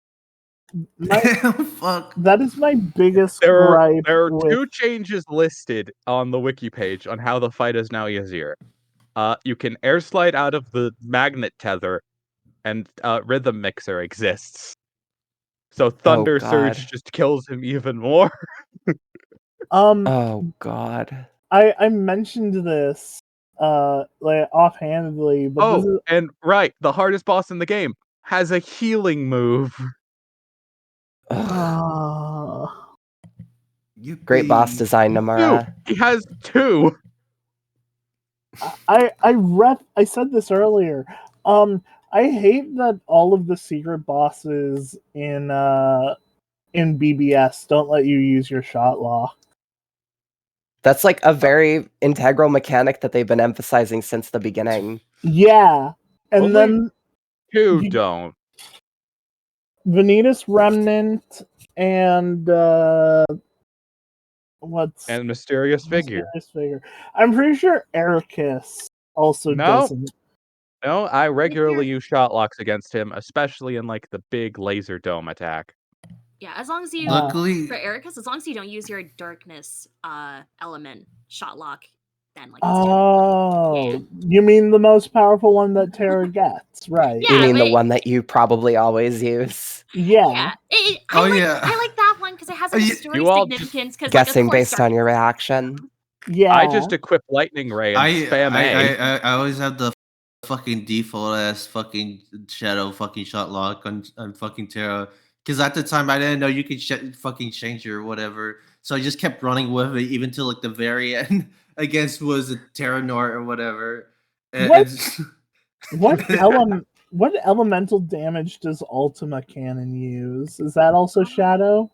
Fuck. That is my biggest There gripe are with 2 changes listed on the wiki page on how the fight is now easier. You can air slide out of the magnet tether, and rhythm mixer exists. So Thunder Surge God. just kills him even more. Oh, God. I mentioned this like offhandedly, but this is and right, the hardest boss in the game has a healing move. Ugh. Great boss design, 2. Namara. He has 2. I said this earlier. I hate that all of the secret bosses in BBS don't let you use your shot lock. That's like a very integral mechanic that they've been emphasizing since the beginning. Yeah. And Only then 2 don't. Vanitas Remnant and what's And Mysterious Figure. Mysterious Figure. I'm pretty sure Ericus also No. doesn't. No, I regularly use shot locks against him, especially in like the big laser dome attack. Yeah, as long as you Luckily, for Ericus, as long as you don't use your darkness element shot lock, then like it's Oh, Yeah. you mean the most powerful one that Terra gets, right? Yeah, You mean the but- one that you probably always use? Yeah. yeah. I Oh, like, yeah. I like that one because it has like a You- story you all significance. Because Guessing like, of course, based on your reaction. Yeah. I just equip Lightning Ray and spam A. I always have the fucking default ass fucking shadow fucking shot lock on fucking Terra. Because at the time I didn't know you could fucking change your whatever. so I just kept running with it even till like the very end against was a Terranort or whatever. And, What? and- What elemental damage does Ultima Cannon use? Is that also Shadow?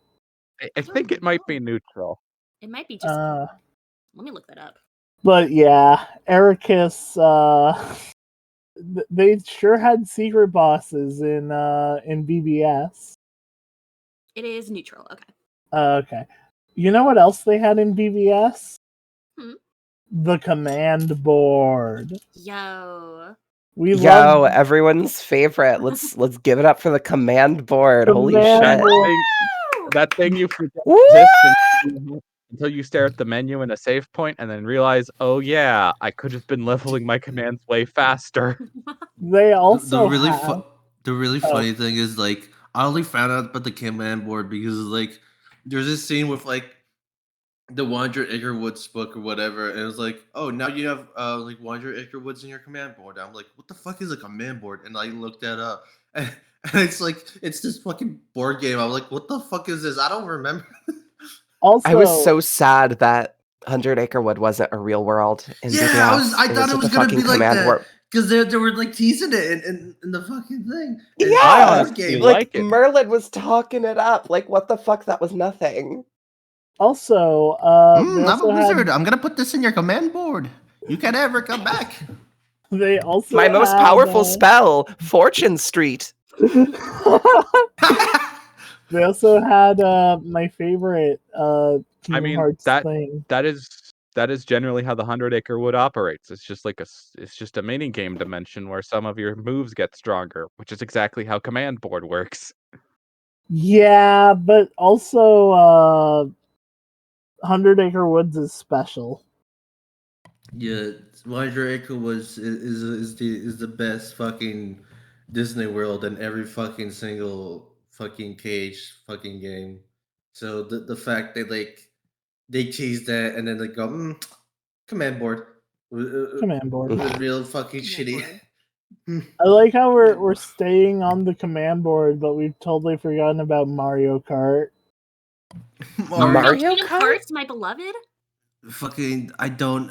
I think it might be neutral. It might be just. Uh, Let me look that up. but yeah, Ericus. They sure had secret bosses in BBS. It is neutral. Okay. Okay. You know what else they had in BBS? Hmm. The command board. Yo. We Yo, love everyone's favorite. Let's give it up for the command board. Holy Command shit. board. That thing you forget Woo! exists until you stare at the menu in a save point and then realize, oh yeah, I could have been leveling my commands way faster. They also the really funny thing is like I only found out about the command board because like there's this scene with like the 100 Acre Woods book or whatever, and it's like, oh, now you have like 100 Acre Woods in your command board. I'm like, what the fuck is a command board? And I looked that up, and it's like it's this fucking board game. I'm like, what the fuck is this? I don't remember. Also, I was so sad that 100 Acre Wood wasn't a real world in Yeah, BBS. I thought it was just a gonna fucking be like command that board. because they were like teasing it in the fucking thing. Yeah, I board honestly game. like it. Merlin was talking it up. Like, what the fuck? That was nothing. also, they I'm also a wizard. had I'm gonna put this in your command board. You can't ever come back. they also My most had, powerful spell, Fortune Street. They also had my favorite Kingdom mean, Hearts that- thing. That is generally how the 100 Acre Wood operates. It's just like it's just a mini game dimension where some of your moves get stronger, which is exactly how command board works. Yeah, but also 100 Acre Woods is special. Yeah, 100 Acre was is the best fucking Disney World in every fucking single fucking cage fucking game. So the fact that like they teased that and then they go command board Command board. was real fucking Command shitty. board. I like how we're staying on the command board, but we've totally forgotten about Mario Kart. Mario Kingdom Kart? Hearts, my beloved. Fucking I don't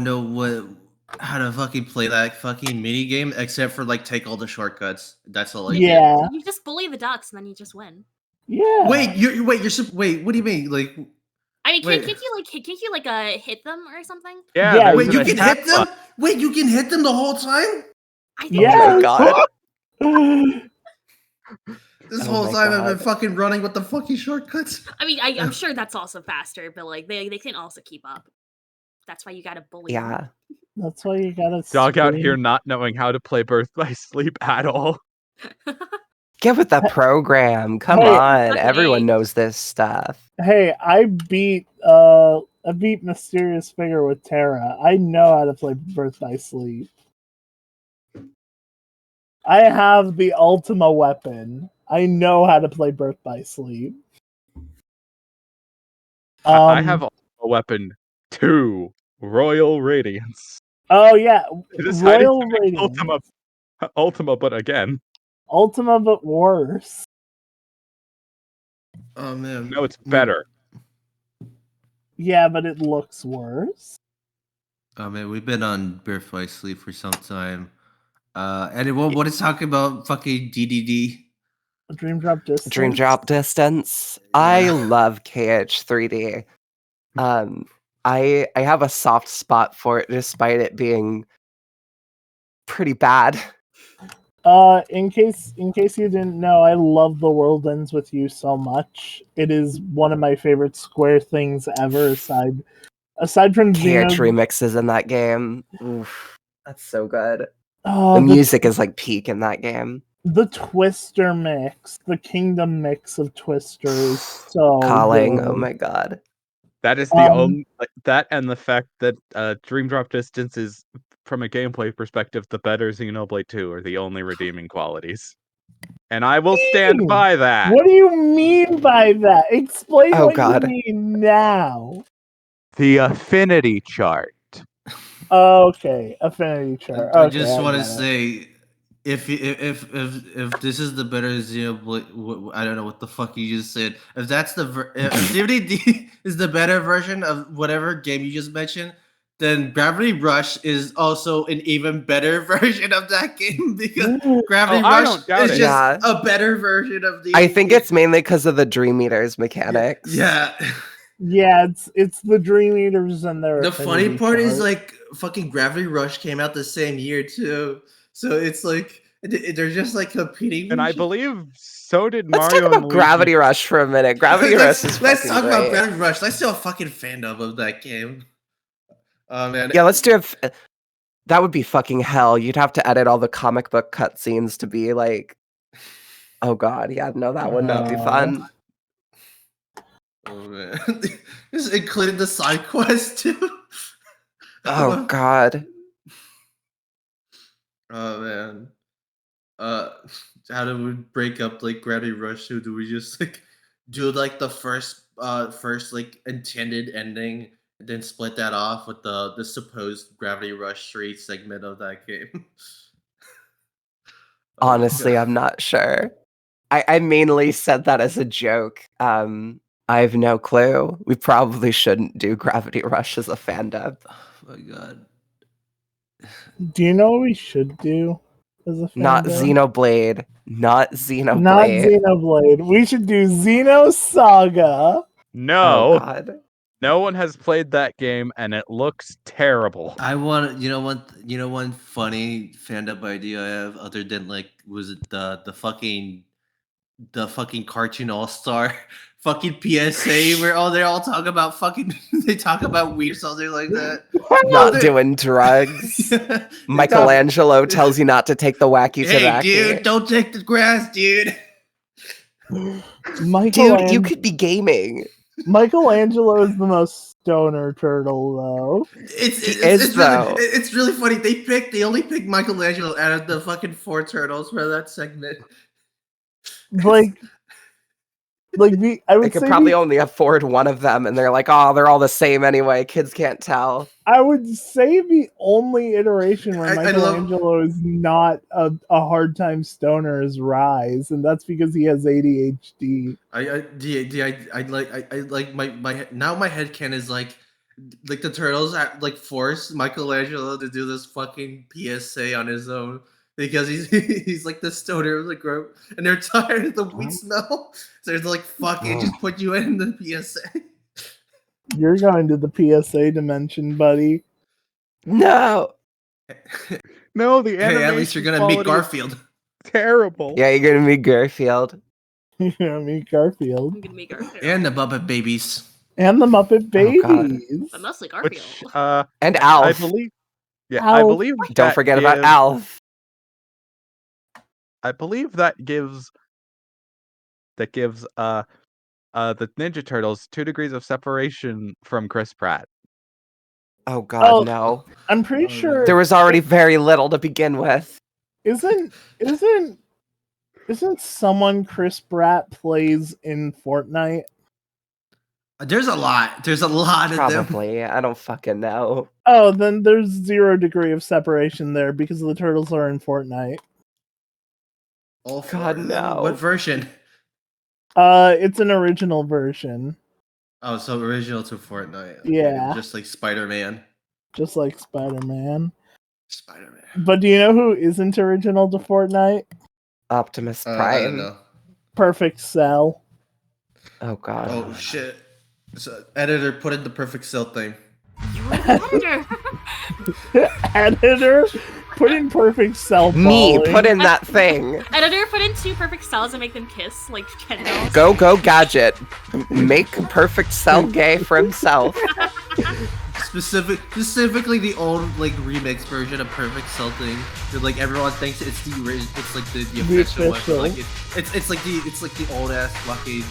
know how to fucking play that fucking mini game except for like take all the shortcuts. That's all I do. Yeah. You just bully the ducks and then you just win. Yeah. Wait, wait, what do you mean? Like I mean, Wait. can't you like hit them or something? Yeah, Yeah, there's wait, an you can attack hit them? button. Wait, you can hit them the whole time? I think Yeah. Oh my god. This Oh whole my time I've been God. fucking running with the fucking shortcuts. I mean, I'm sure that's also faster, but like they can also keep up. That's why you gotta bully. them. Yeah. That's why you gotta Dog out scream. here not knowing how to play Birth by Sleep at all. Get with the program. Come Hey. on. Fucking Everyone A. knows this stuff. Hey, I beat Mysterious Figure with Terra. I know how to play Birth by Sleep. I have the Ultima weapon. I know how to play Birth by Sleep. I have a weapon 2, Royal Radiance. Oh yeah, Decided Royal to make Radiance. Ultima, but again, Ultima, but worse. Oh man. no, it's better. Yeah, but it looks worse. Oh man, we've been on Birth by Sleep for some time. And what is talking about fucking DDD? Dream Drop Distance. Dream Drop Distance. I Yeah. love KH3D. I have a soft spot for it despite it being pretty bad. In case you didn't know, I love The World Ends With You so much. It is one of my favorite Square things ever, aside from KH Xeno. remixes in that game. Oof, that's so good. Oh, The music is like peak in that game. the Twister mix, the Kingdom mix of Twister is so Calling. good. Oh my god. That is the only that and the fact that Dream Drop Distance is, from a gameplay perspective, the better Xenoblade 2 are the only redeeming qualities. And I will stand by that. What do you mean by that? Explain Oh, what God. you mean now. The affinity chart. Okay, affinity chart. I Okay, just want to get it. say, if this is the better Xenoblade, I don't know what the fuck you just said. If that's if DVD is the better version of whatever game you just mentioned, then Gravity Rush is also an even better version of that game because Gravity I Rush don't doubt is it. just Yeah. a better version of the. I think it's mainly because of the Dream Eaters mechanics. Yeah. Yeah, it's the Dream Eaters and their. The funny affinity part is chart. like fucking Gravity Rush came out the same year too, so it's like they're just like competing. And with I each believe so did Let's Mario talk and about Luigi. Gravity Rush for a minute. Gravity Rush is let's fucking talk about great. Gravity Rush. Let's do a fucking fandom of that game. Oh man. Yeah, let's do it. That would be fucking hell. You'd have to edit all the comic book cutscenes to be like, oh god, yeah, no, that would not be fun. Oh man, just including the side quest too. Oh god. Oh man. How do we break up like Gravity Rush? Do we just like do like the first like intended ending, and then split that off with the supposed Gravity Rush 3 segment of that game? Oh, Honestly, God. I'm not sure. I mainly said that as a joke. I have no clue. We probably shouldn't do Gravity Rush as a fandom. Oh my god. Do you know what we should do as a Not fandom? Xenoblade. Not Xenoblade. Not Xenoblade. We should do Xenosaga. No, Oh god. no one has played that game, and it looks terrible. I want one funny fandom idea I have other than like was it the fucking cartoon all-star fucking PSA where they're all talking about fucking they talk about weed or something like that. Not They- doing drugs. Yeah. Michelangelo tells you not to take the wacky Hey tobacco. dude, don't take the grass, dude. Dude, you could be gaming. Michelangelo is the most stoner turtle, though. It's really funny. They only picked Michelangelo out of the fucking 4 turtles for that segment. Like I They would could say probably only afford one of them, and they're like, oh, they're all the same anyway. Kids can't tell. I would say the only iteration where I love- Michelangelo is not a hard time stoner is Rise, and that's because he has ADHD. I like my now my headcanon is like the turtles like forced Michelangelo to do this fucking PSA on his own because he's like the stoner of the group and they're tired of the weed smell, so they're like fuck it, just put you in the PSA. You're going to the PSA dimension, buddy. No. No, the Hey, animation at least you're gonna meet quality is Garfield. terrible. Yeah, you're gonna meet Garfield. You know me, Garfield. I'm gonna make Garfield. And the Muppet Babies. And the Muppet Oh, God. Babies. But mostly Garfield. Which And I Alf. believe. Yeah, Alf. I believe. Don't that forget about gives- Alf. I believe that gives the Ninja Turtles 2 degrees of separation from Chris Pratt. Oh god, Oh. no. I'm pretty sure There was already very little to begin with. isn't someone Chris Pratt plays in Fortnite? There's a lot. There's a lot of them. Probably. I don't fucking know. Oh, then there's 0 degree of separation there because the turtles are in Fortnite. All God, 4 of them? no. What version? It's an original version, Oh, so original to Fortnite. Okay, Yeah. just like Spider-Man. just like Spider-Man. Spider-Man. But do you know who isn't original to Fortnite? Optimus I don't Prime. know. Perfect Cell. Oh god. Oh shit! So, editor, put in the perfect cell thing. You were the editor. Editor, put in Perfect Cell. Me, Polly. put in that thing. Editor, put in 2 perfect cells and make them kiss like Ken dolls. Go gadget. Make Perfect Cell gay for himself. Specifically the old like remix version of Perfect Cell thing. That, like everyone thinks it's it's like the official one. But, like it's like the old ass fucking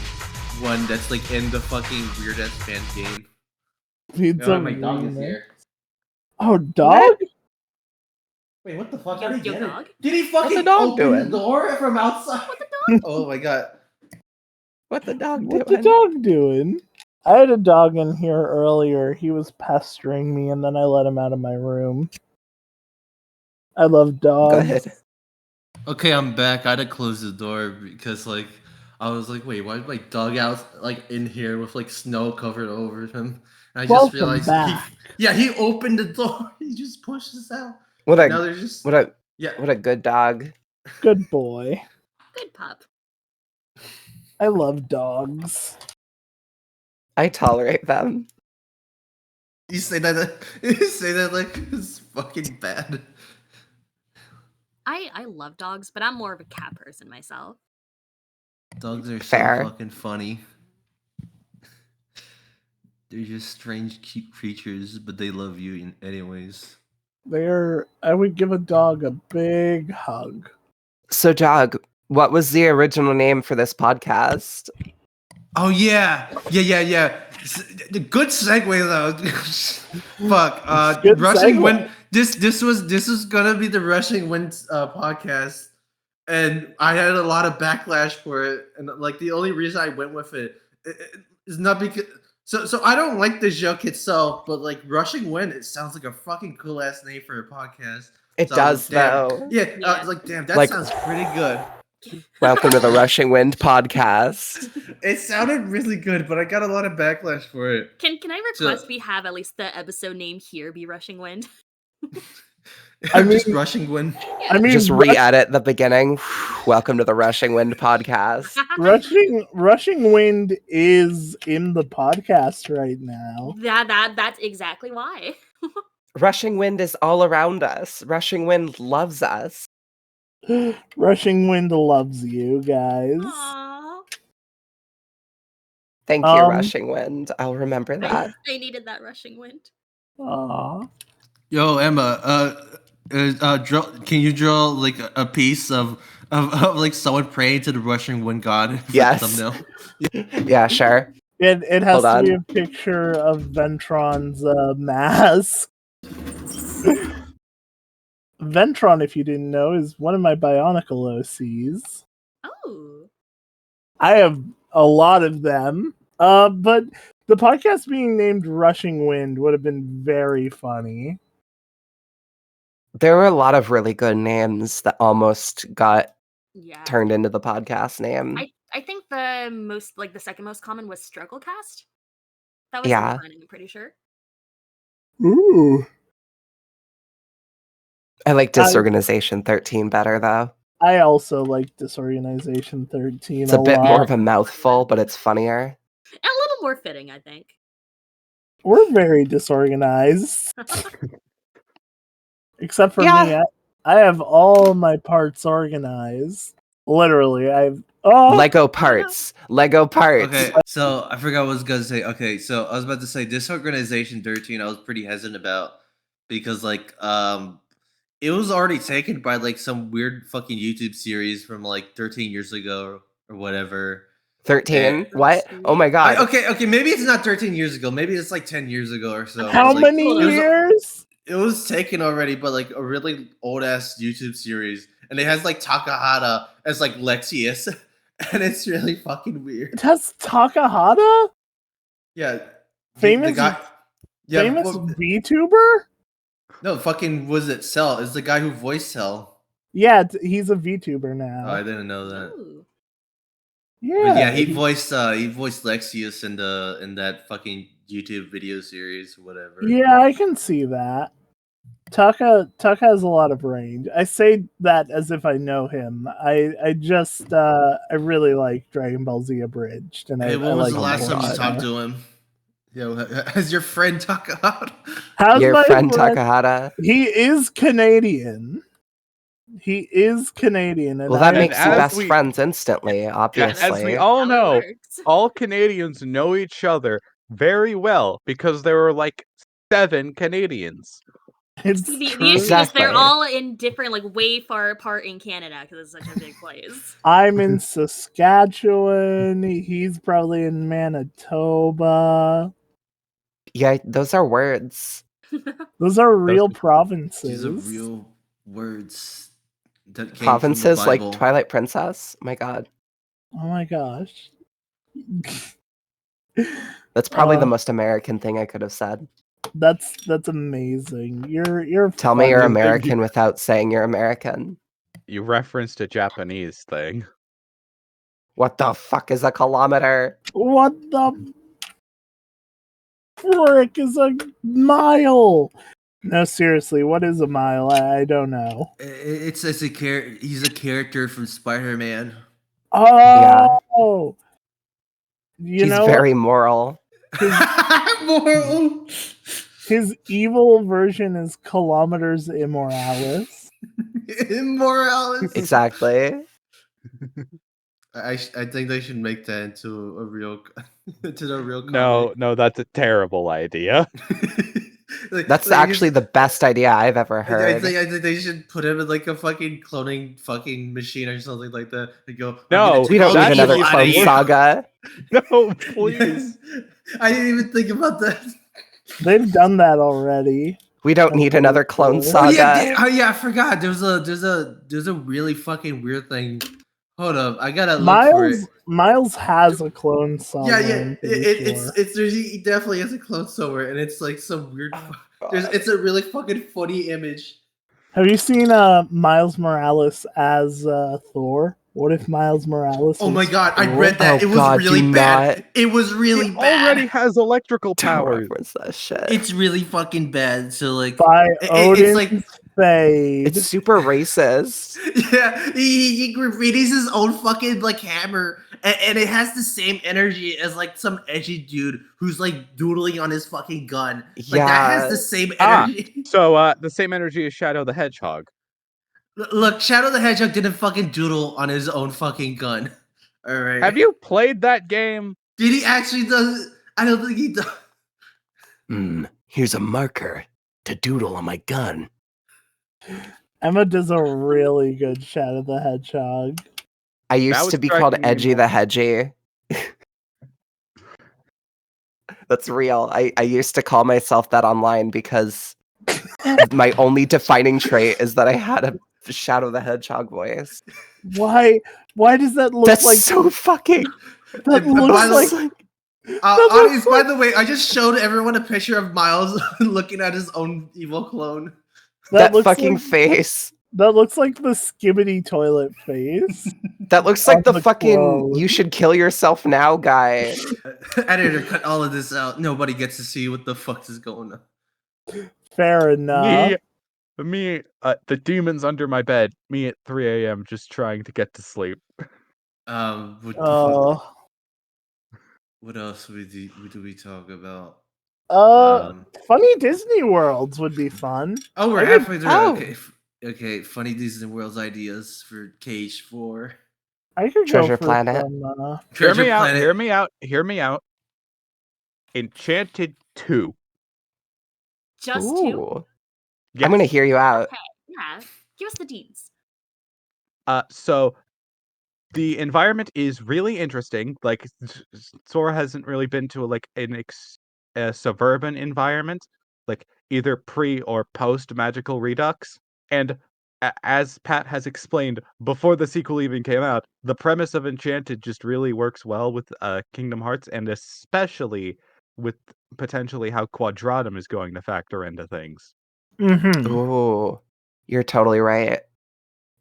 one that's like in the fucking weird ass fan game. It's Oh, a my dog is remake. here. Oh, dog? Wait, what the fuck? Your- Did he your get it? dog? Did he fucking the dog open doing? the door from outside? What the dog? Oh my god. What the dog What's doing? the dog doing? I had a dog in here earlier. He was pestering me, and then I let him out of my room. I love dogs. Good. Okay, I'm back. I had to close the door because like I was like, wait, why is my dog out like in here with like snow covered over him? And I just Welcome realized back. he opened the door. He just pushed us out. What Now a there's just what a yeah. what a good dog. Good boy. Good pup. I love dogs. I tolerate them. You say that you say that like it's fucking bad. I love dogs, but I'm more of a cat person myself. Dogs are Fair. so fucking funny. They're just strange, cute creatures, but they love you anyways. I would give a dog a big hug. So, Dog, what was the original name for this podcast? Oh yeah. The good segue though. Fuck. Good Rushing segue. Wind. This was gonna be the Rushing Wind podcast, and I had a lot of backlash for it. And like the only reason I went with it is not because. So I don't like the joke itself, but like Rushing Wind, it sounds like a fucking cool ass name for a podcast. It So I was does, like, damn. though. Yeah, I Yeah. was like, damn, that Like- sounds pretty good. Welcome to the Rushing Wind podcast. It sounded really good, but I got a lot of backlash for it. Can I request So- we have at least the episode name here be Rushing Wind? I Just mean- Rushing Wind. I mean, Just re-edit the beginning. Welcome to the Rushing Wind podcast. Rushing Wind is in the podcast right now. That's exactly why. Rushing Wind is all around us. Rushing Wind loves us. Rushing Wind loves you guys. Aww. Thank you, Um, Rushing Wind. I'll remember that. I needed that Rushing Wind. Aw. Yo, Emma, can you draw like a piece of like someone praying to the Rushing Wind god? for the Yes. thumbnail? Yeah, sure. It has Hold to be on. a picture of Ventron's mask. Ventron, if you didn't know, is one of my Bionicle OCs. Oh. I have a lot of them. But the podcast being named Rushing Wind would have been very funny. There were a lot of really good names that almost got Yeah. turned into the podcast name. I think the second most common was Strugglecast. That was Yeah. mine, I'm pretty sure. Ooh. I like Disorganization 13 better, though. I also like Disorganization 13 It's a bit lot. more of a mouthful, but it's funnier. And a little more fitting, I think. We're very disorganized. Except for Yeah. me, I have all my parts organized. Literally, Lego parts. Lego parts. Okay, so I forgot what I was gonna say. Okay, so I was about to say Disorganization 13. I was pretty hesitant about because like it was already taken by like some weird fucking YouTube series from like 13 years ago or whatever. 13? What? Oh my god. Okay, maybe it's not 13 years ago. Maybe it's like 10 years ago or so. how It's like- many hold on. years? It was taken already, but like a really old ass YouTube series, and it has like Takahata as like Lexius, and it's really fucking weird. It has Takahata, Yeah, Famous- The guy, yeah, famous well, VTuber. no, fucking was it Cell? It's the guy who voiced Cell. Yeah, he's a VTuber Oh, now. I didn't know that. Ooh. yeah, But yeah, he voiced Lexius in that fucking YouTube video series, whatever. Yeah, I can see that. Taka has a lot of range. I say that as if I know him. I really like Dragon Ball Z Abridged, and Hey, I when was like the him last a time you lot. talked to him? Yo, has your friend Takahata? How's Your my friend Takahata. He is Canadian. He is Canadian, and Well, that I- makes you as best we- friends instantly, Yeah, obviously. as we all How it know, works. all Canadians know each other very well because there were like 7 Canadians. it's See, the true. issue is Exactly. they're all in different, like, way far apart in Canada because it's such a big place. I'm in Saskatchewan. He's probably in Manitoba. Yeah, those are words. Those are real Those- provinces. These are real words that came Provinces from the like Bible. Twilight Princess. My god. Oh my gosh. That's probably the Uh, most American thing I could have said. That's amazing. You're Tell me you're funny. American without saying you're American. You referenced a Japanese thing. What the fuck is a kilometer? What the frick is a mile? No, seriously, what is a mile? I don't know. It's a character. He's a character from Spider-Man. Oh, you He's know, very moral. Moral. his evil version is kilometers immorales. Immorales. Exactly. I think they should make that into a real No, that's a terrible idea. That's actually the best idea I've ever heard. I think they should put him in like a fucking cloning fucking machine or something like that. And go, No, We don't need another clone saga. No, please. I didn't even think about that. They've done that already. We don't need another clone Oh, saga. Oh yeah, I forgot. There's a really fucking weird thing. Hold up, I gotta look for it. Miles has a clone saga. Yeah, he definitely has a clone somewhere, and it's like some weird. It's a really fucking funny image. Have you seen Miles Morales as Thor? What if Miles Morales? Oh my was god, I Thor? read that. It was really bad. It was really bad. Already has electrical powers. Reference that shit. It's really fucking bad. So like, By Odin's it's like fade. It's super racist. Yeah, he graffiti's his own fucking like hammer, and it has the same energy as like some edgy dude who's like doodling on his fucking gun. Like that has the same energy. So the same energy as Shadow the Hedgehog. Look, Shadow the Hedgehog didn't fucking doodle on his own fucking gun. All right. Have you played that game? Did he actually does? I don't think he does. Here's a marker to doodle on my gun. Emma does a really good Shadow the Hedgehog. I used to be called Edgy the Hedgy. That's real. I used to call myself that online because my only defining trait is that I had a Shadow the Hedgehog voice. Why does that look That's like so fucking... that looks like audience, by the way, I just showed everyone a picture of Miles looking at his own evil clone. That fucking face. That looks like the Skibbity toilet face. That looks like the fucking clone. you should kill yourself now guy. Editor, cut all of this out. Nobody gets to see what the fuck is going on. Fair enough. Me, the demons under my bed. Me at 3 a.m. just trying to get to sleep. What else do we talk about? Funny Disney Worlds would be fun. Oh, we're halfway through. Okay. Funny Disney World's ideas for Cage 4. I could Treasure go for Planet. some, Hear me out. Enchanted 2. Just Ooh. 2? Yes. I'm gonna hear you out. Okay, yeah. Give us the deeds. So the environment is really interesting. Like Sora hasn't really been to a suburban environment, like either pre or post Magical Redux. And as Pat has explained before the sequel even came out, the premise of Enchanted just really works well with Kingdom Hearts, and especially with potentially how Quadratum is going to factor into things. Mm-hmm. Ooh, you're totally right.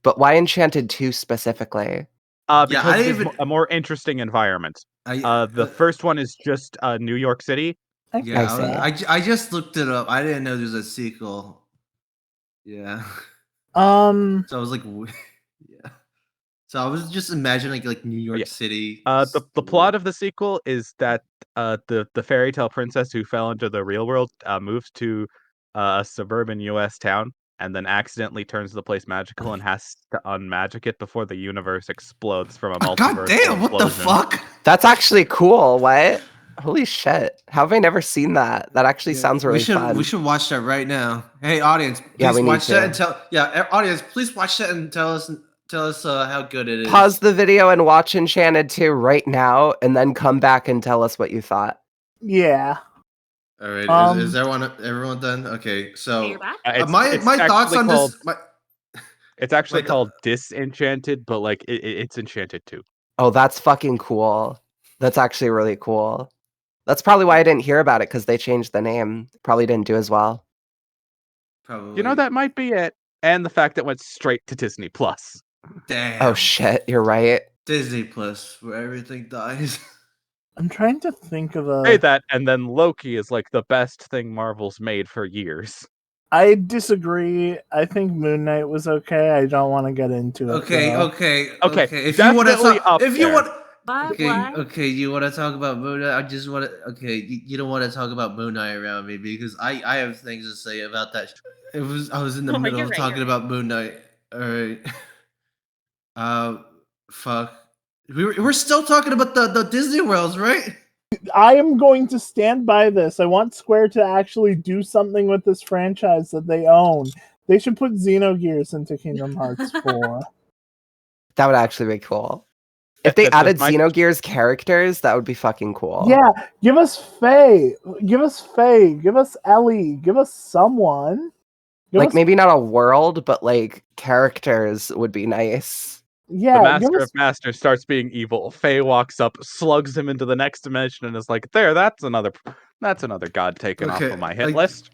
But why Enchanted 2 specifically? Because it's a more interesting environment. The first one is just New York City. I just looked it up. I didn't know there's a sequel. Yeah. So I was like, yeah. So I was just imagining like New York City. The plot of the sequel is that the fairy tale princess who fell into the real world moves to a suburban U.S. town and then accidentally turns the place magical and has to unmagic it before the universe explodes from a multiverse. God damn! What the fuck? That's actually cool. What? Holy shit! How have I never seen that? That actually sounds really fun. We should watch that right now. Hey, audience, we watch need that to. and tell. Yeah, audience, please watch that and tell us how good it is. Pause the video and watch Enchanted 2 right now, and then come back and tell us what you thought. Yeah. All right. Is everyone done? Okay. So my thoughts on this. It's actually called Disenchanted, but like it's Enchanted 2. Oh, that's fucking cool. That's actually really cool. That's probably why I didn't hear about it, because they changed the name. Probably didn't do as well. Probably. You know, that might be it. and the fact that it went straight to Disney Plus. Damn. Oh shit, you're right. Disney Plus, where everything dies. I'm trying to think of Say a. that, and then Loki is like the best thing Marvel's made for years. I disagree. I think Moon Knight was okay. I don't want to get into it. Okay, though. okay. If you want to talk, if you want, What? What? okay, you want to talk about Moon Knight? I just want to. Okay, you don't want to talk about Moon Knight around me because I have things to say about that. I was in the Oh, middle you're of right, talking you're about Moon Knight. All right. Fuck. We're still talking about the Disney Worlds, right? I am going to stand by this. I want Square to actually do something with this franchise that they own. They should put Xenogears into Kingdom Hearts 4. That would actually be cool. If they That's added my- Xenogears characters, that would be fucking cool. Yeah, give us Faye. Give us Faye. Give us Ellie. Give us someone. Give Like us, maybe not a world, but like characters would be nice. yeah, the Master give us, of Masters starts being evil. Faye walks up, slugs him into the next dimension, and is like, "There, that's another god taken off Okay, of my hit like, list."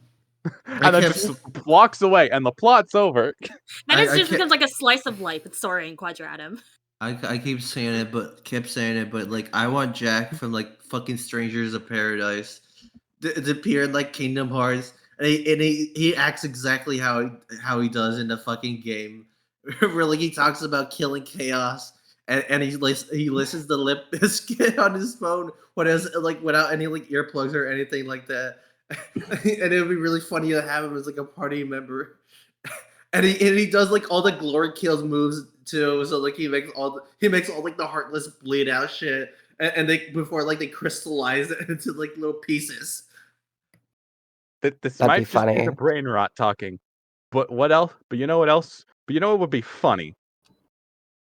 And then kept just walks away, and the plot's over. And it I just can't- becomes like a slice of life with Sora and Quadratum. I keep saying it, but like I want Jack from like fucking Strangers of Paradise to appear in like Kingdom Hearts, and he acts exactly how he does in the fucking game, where like he talks about killing chaos, and he listens to Limp Bizkit on his phone without any like earplugs or anything like that, and it would be really funny to have him as like a party member. And he does like all the glory kills moves too. So like he makes all like the heartless bleed out shit, and they before like they crystallize it into like little pieces. This That'd might be just be the funny. brain rot talking. But what else? But you know what else? But you know what would be funny?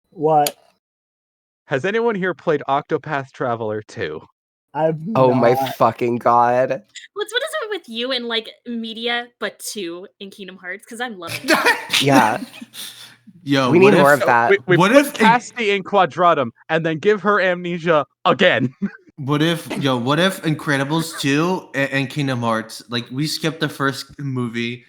what? Has anyone here played Octopath Traveler 2? I've Oh my not. fucking god. What is it with you and like media, but 2 in Kingdom Hearts? Because I'm loving Yeah. Yo, We what need if, more of that. We What put if- Cassie in Quadratum and then give her amnesia again. What if Incredibles 2 and Kingdom Hearts, like we skip the first movie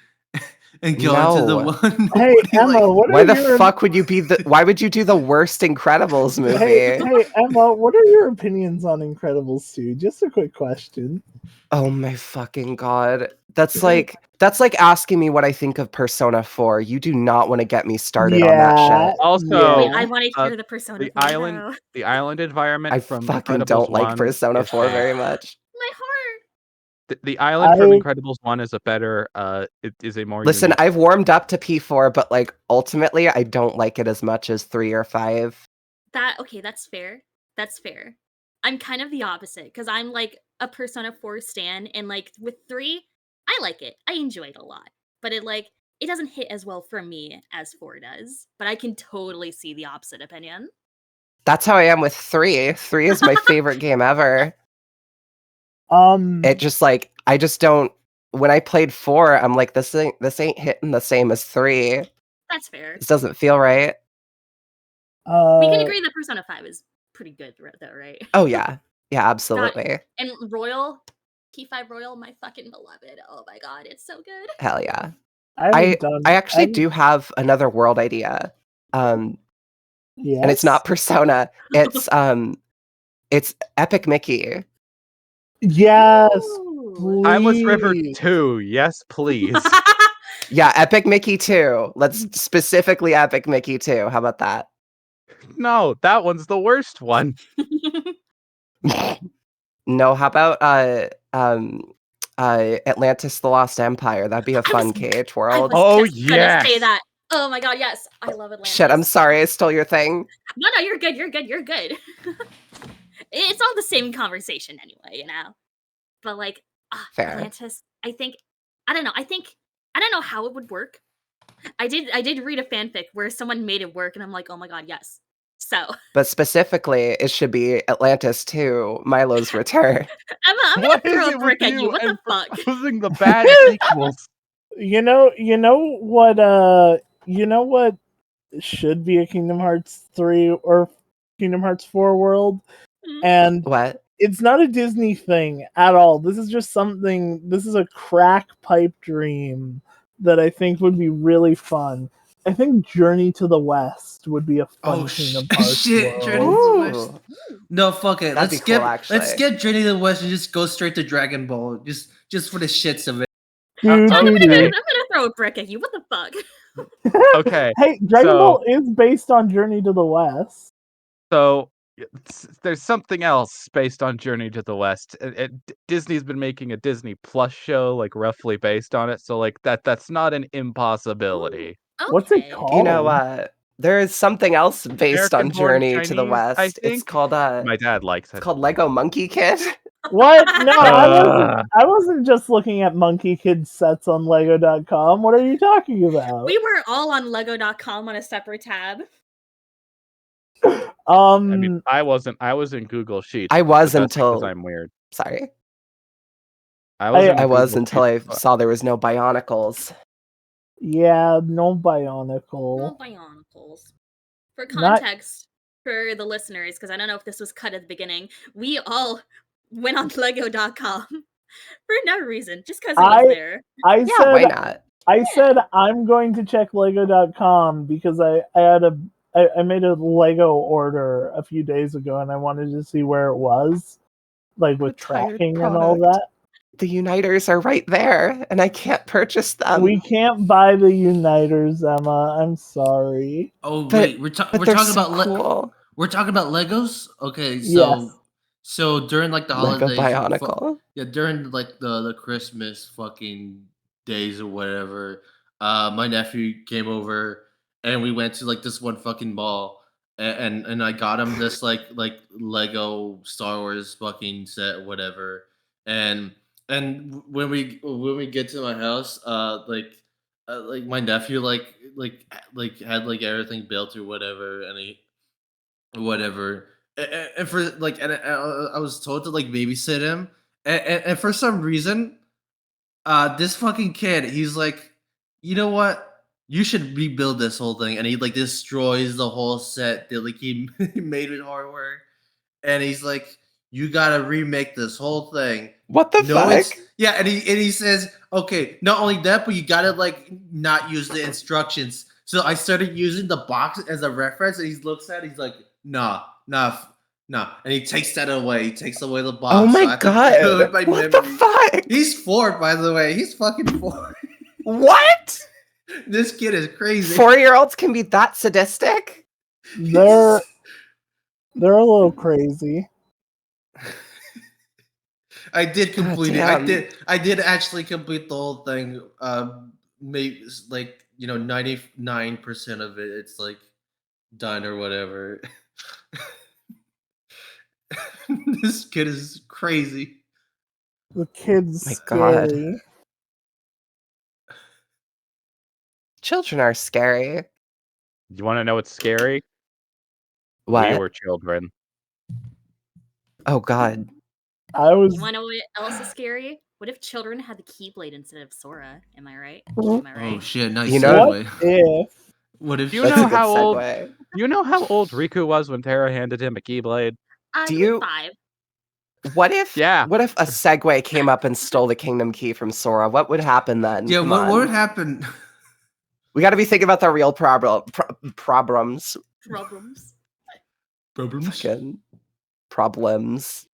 and go into the No. one. Hey, Emma, what Why are the your fuck would you be why would you do the worst Incredibles movie? Hey, Emma, what are your opinions on Incredibles 2? Just a quick question. Oh my fucking god. That's like asking me what I think of Persona 4. You do not want to get me started on that Yeah. shit. Also, Wait, I want to uh, hear the Persona the 4 island- now. the island environment I from fucking Incredibles don't like 1 Persona is 4 a- very much. My heart. The island from I- Incredibles 1 is a better it is a more Listen, unique- I've warmed up to P4, but like ultimately I don't like it as much as 3 or 5. Okay, that's fair. That's fair. I'm kind of the opposite because I'm like a Persona 4 stan, and like with 3, I like it. I enjoy it a lot, but it doesn't hit as well for me as 4 does. But I can totally see the opposite opinion. That's how I am with 3. 3 is my favorite game ever. It just like I just don't when I played 4, I'm like this ain't hitting the same as 3. That's fair. This doesn't feel right. We can agree that Persona 5 is pretty good though, right? Oh yeah. Yeah, absolutely. And Royal, P5 Royal, my fucking beloved. Oh my god, it's so good. Hell yeah. I actually do have another world idea. And it's not Persona. It's Epic Mickey. Yes. Ooh. Timeless River please. 2, yes please. Yeah, Epic Mickey 2. Let's specifically Epic Mickey 2. How about that? No, that one's the worst one. No, how about Atlantis the Lost Empire? That'd be a fun KH I world. was Oh, just gonna say yes! that. Oh my god, yes. I love Atlantis. Shit, I'm sorry I stole your thing. No, you're good. You're good. You're good. It's all the same conversation anyway, you know. But like, Fair. Atlantis. I don't know how it would work. I did read a fanfic where someone made it work, and I'm like, oh my god, yes. So But specifically, it should be Atlantis 2, Milo's Return. I'm gonna What is throw it a brick with at you. What the and fuck? proposing the bad sequels? You know what should be a Kingdom Hearts 3 or Kingdom Hearts 4 world? Mhm. And What? it's not a Disney thing at all. This is just something, this is a crack pipe dream that I think would be really fun. I think Journey to the West would be a fun Kingdom Hearts shit! world. Journey to the West. Ooh, No, fuck it. that'd be cool, actually. Let's skip Journey to the West and just go straight to Dragon Ball. Just for the shits of it. Dude, I'm Okay. gonna throw a brick at you. What the fuck? Okay, Hey, Dragon so- Ball is based on Journey to the West. So there's something else based on Journey to the West. Disney's been making a Disney Plus show, like roughly based on it. So like that's not an impossibility. Okay. What's it called? you know what? There is something else based on American-born Journey to the Chinese, West. I It's think? called My dad likes it's it. called Lego Monkey Kid. What? No, Uh. I wasn't just looking at Monkey Kid sets on Lego.com. What are you talking about? We were all on Lego.com on a separate tab. I mean, I wasn't. I was in Google Sheets. I was but that's because until I'm weird. sorry. I was. in I was Google until I Sheets. saw there was no Bionicles. Yeah, no Bionicle. No Bionicles. For Not- context, for the listeners, because I don't know if this was cut at the beginning, we all went on Lego.com for no reason, just because it was there. I Yeah, said why not? I said I'm going to check Lego.com because I made a Lego order a few days ago and I wanted to see where it was, like with Retired tracking and all product. that. The Uniters are right there, and I can't purchase them. We can't buy the Uniters, Emma. I'm sorry. Oh But- wait, we're but they're talking so about cool. we're talking about Legos. Okay, so Yes. so during like the Lego holidays, Bionicle. yeah, during like the Christmas fucking days or whatever, my nephew came over and we went to like this one fucking mall and I got him this like Lego Star Wars fucking set or whatever. And when we get to my house, like my nephew had like everything built or whatever, and he whatever. And for like, I was told to like babysit him, and for some reason, this fucking kid, he's like, you know what? You should rebuild this whole thing, and he like destroys the whole set that like he made with hardware, and he's like, you gotta remake this whole thing. What the fuck? Yeah, and he says, okay, not only that, but you gotta like not use the instructions. So I started using the box as a reference, and he looks at it, he's like, nah, and he takes that away. He takes away the box. Oh so I my have to do god! it by What the memory. fuck? He's 4, by the way. He's fucking 4. What? This kid is crazy. 4-year-olds can be that sadistic? They're a little crazy. I did complete it. damn. I did actually complete the whole thing. Maybe like 99% of it. It's like done or whatever. This kid is crazy. The kid's My God. scary. Children are scary. You want to know what's scary? What? We were children. Oh god. I was You want to know what else is scary? What if children had the Keyblade instead of Sora? Am I right? Am I right? Oh shit! Nice You know- segue. if What if You That's know a good how old- segue. You know how old Riku was when Terra handed him a Keyblade? I Do believe you- 5. What if Yeah. what if a Segway came up and stole the Kingdom Key from Sora? What would happen then? Yeah, Come what on. would happen? We got to be thinking about the real problems. Problems. Problems? Fucking problems.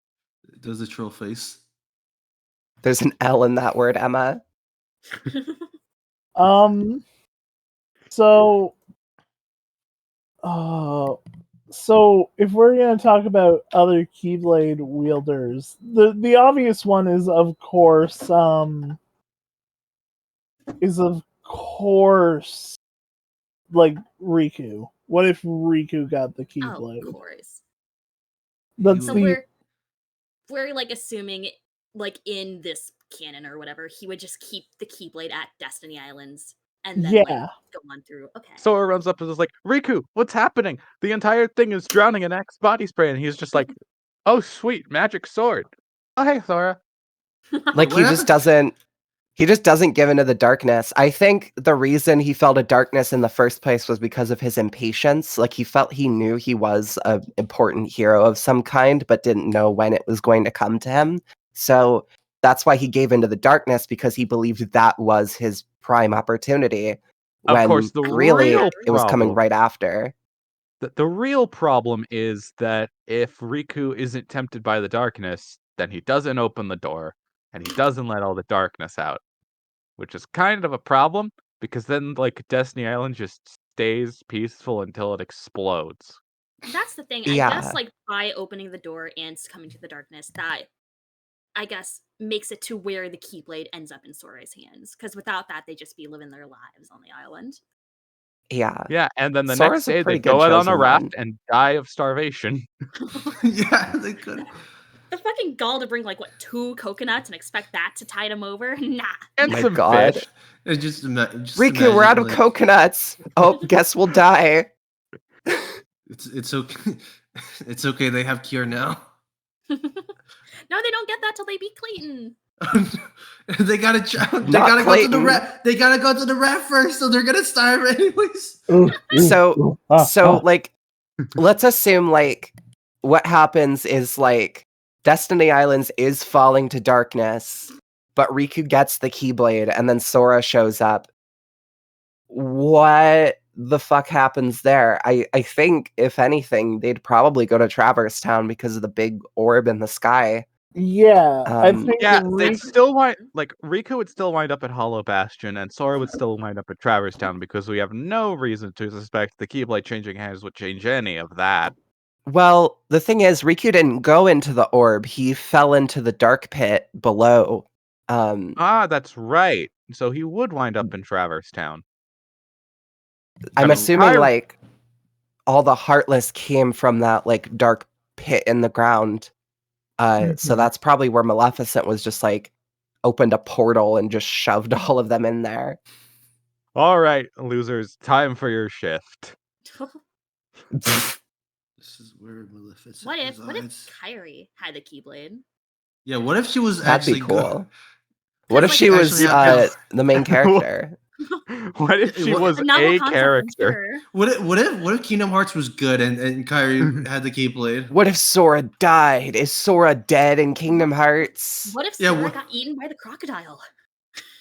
Does the troll face? There's an L in that word, Emma. So so if we're gonna talk about other Keyblade wielders, the obvious one is of course like Riku. What if Riku got the Oh, Keyblade? of course. That's So the we're like assuming like in this canon or whatever, he would just keep the Keyblade at Destiny Islands and then like yeah. go on through. Okay. Sora runs up and is like, Riku, what's happening? The entire thing is drowning in Axe body spray. And he's just like, oh, sweet, magic sword. Oh, hey, Sora. Like What he just doesn't give into the darkness. I think the reason he felt a darkness in the first place was because of his impatience. Like he knew he was an important hero of some kind, but didn't know when it was going to come to him. So that's why he gave into the darkness, because he believed that was his prime opportunity Of when course, the really real it was coming problem right after. the real problem is that if Riku isn't tempted by the darkness, then he doesn't open the door, and he doesn't let all the darkness out, which is kind of a problem, because then, like, Destiny Island just stays peaceful until it explodes. That's the thing. I Yeah. guess like by opening the door and coming to the darkness, that I guess makes it to where the Keyblade ends up in Sora's hands. Because without that, they'd just be living their lives on the island. Yeah. Yeah, and then the Sora's next a day pretty they good go out on a chosen raft one. and die of starvation. Yeah, they could. The fucking gall to bring like what 2 coconuts and expect that to tide him over? Nah. And My some God. fish. It's just, Riku, we're out of like, coconuts. Oh, guess we'll die. It's okay. It's okay. They have cure now. No, they don't get that till they beat Clayton. They gotta. They Not gotta go to the Clayton. raft. They gotta go to the raft first, so they're gonna starve anyways. So like, let's assume like what happens is like Destiny Islands is falling to darkness, but Riku gets the Keyblade and then Sora shows up. What the fuck happens there? I think if anything, they'd probably go to Traverse Town because of the big orb in the sky. Yeah, I Um, think Yeah, Riku- they'd still Riku would still wind up at Hollow Bastion, and Sora would still wind up at Traverse Town because we have no reason to suspect the Keyblade changing hands would change any of that. Well, the thing is, Riku didn't go into the orb. He fell into the dark pit below. Ah, that's right. So he would wind up in Traverse Town. I'm But assuming like all the Heartless came from that like dark pit in the ground. So Mhm. that's probably where Maleficent was just like opened a portal and just shoved all of them in there. All right, losers, time for your shift. This is where Maleficent What if resides. Kairi had the Keyblade? Yeah, what if she was That'd actually be cool. good? What if like, she was actually have- the main character? What if she What- was A novel a concept, I'm character? sure. What if Kingdom Hearts was good and Kairi had the Keyblade? What if Sora died? Is Sora dead in Kingdom Hearts? What if Yeah, Sora what- got eaten by the crocodile?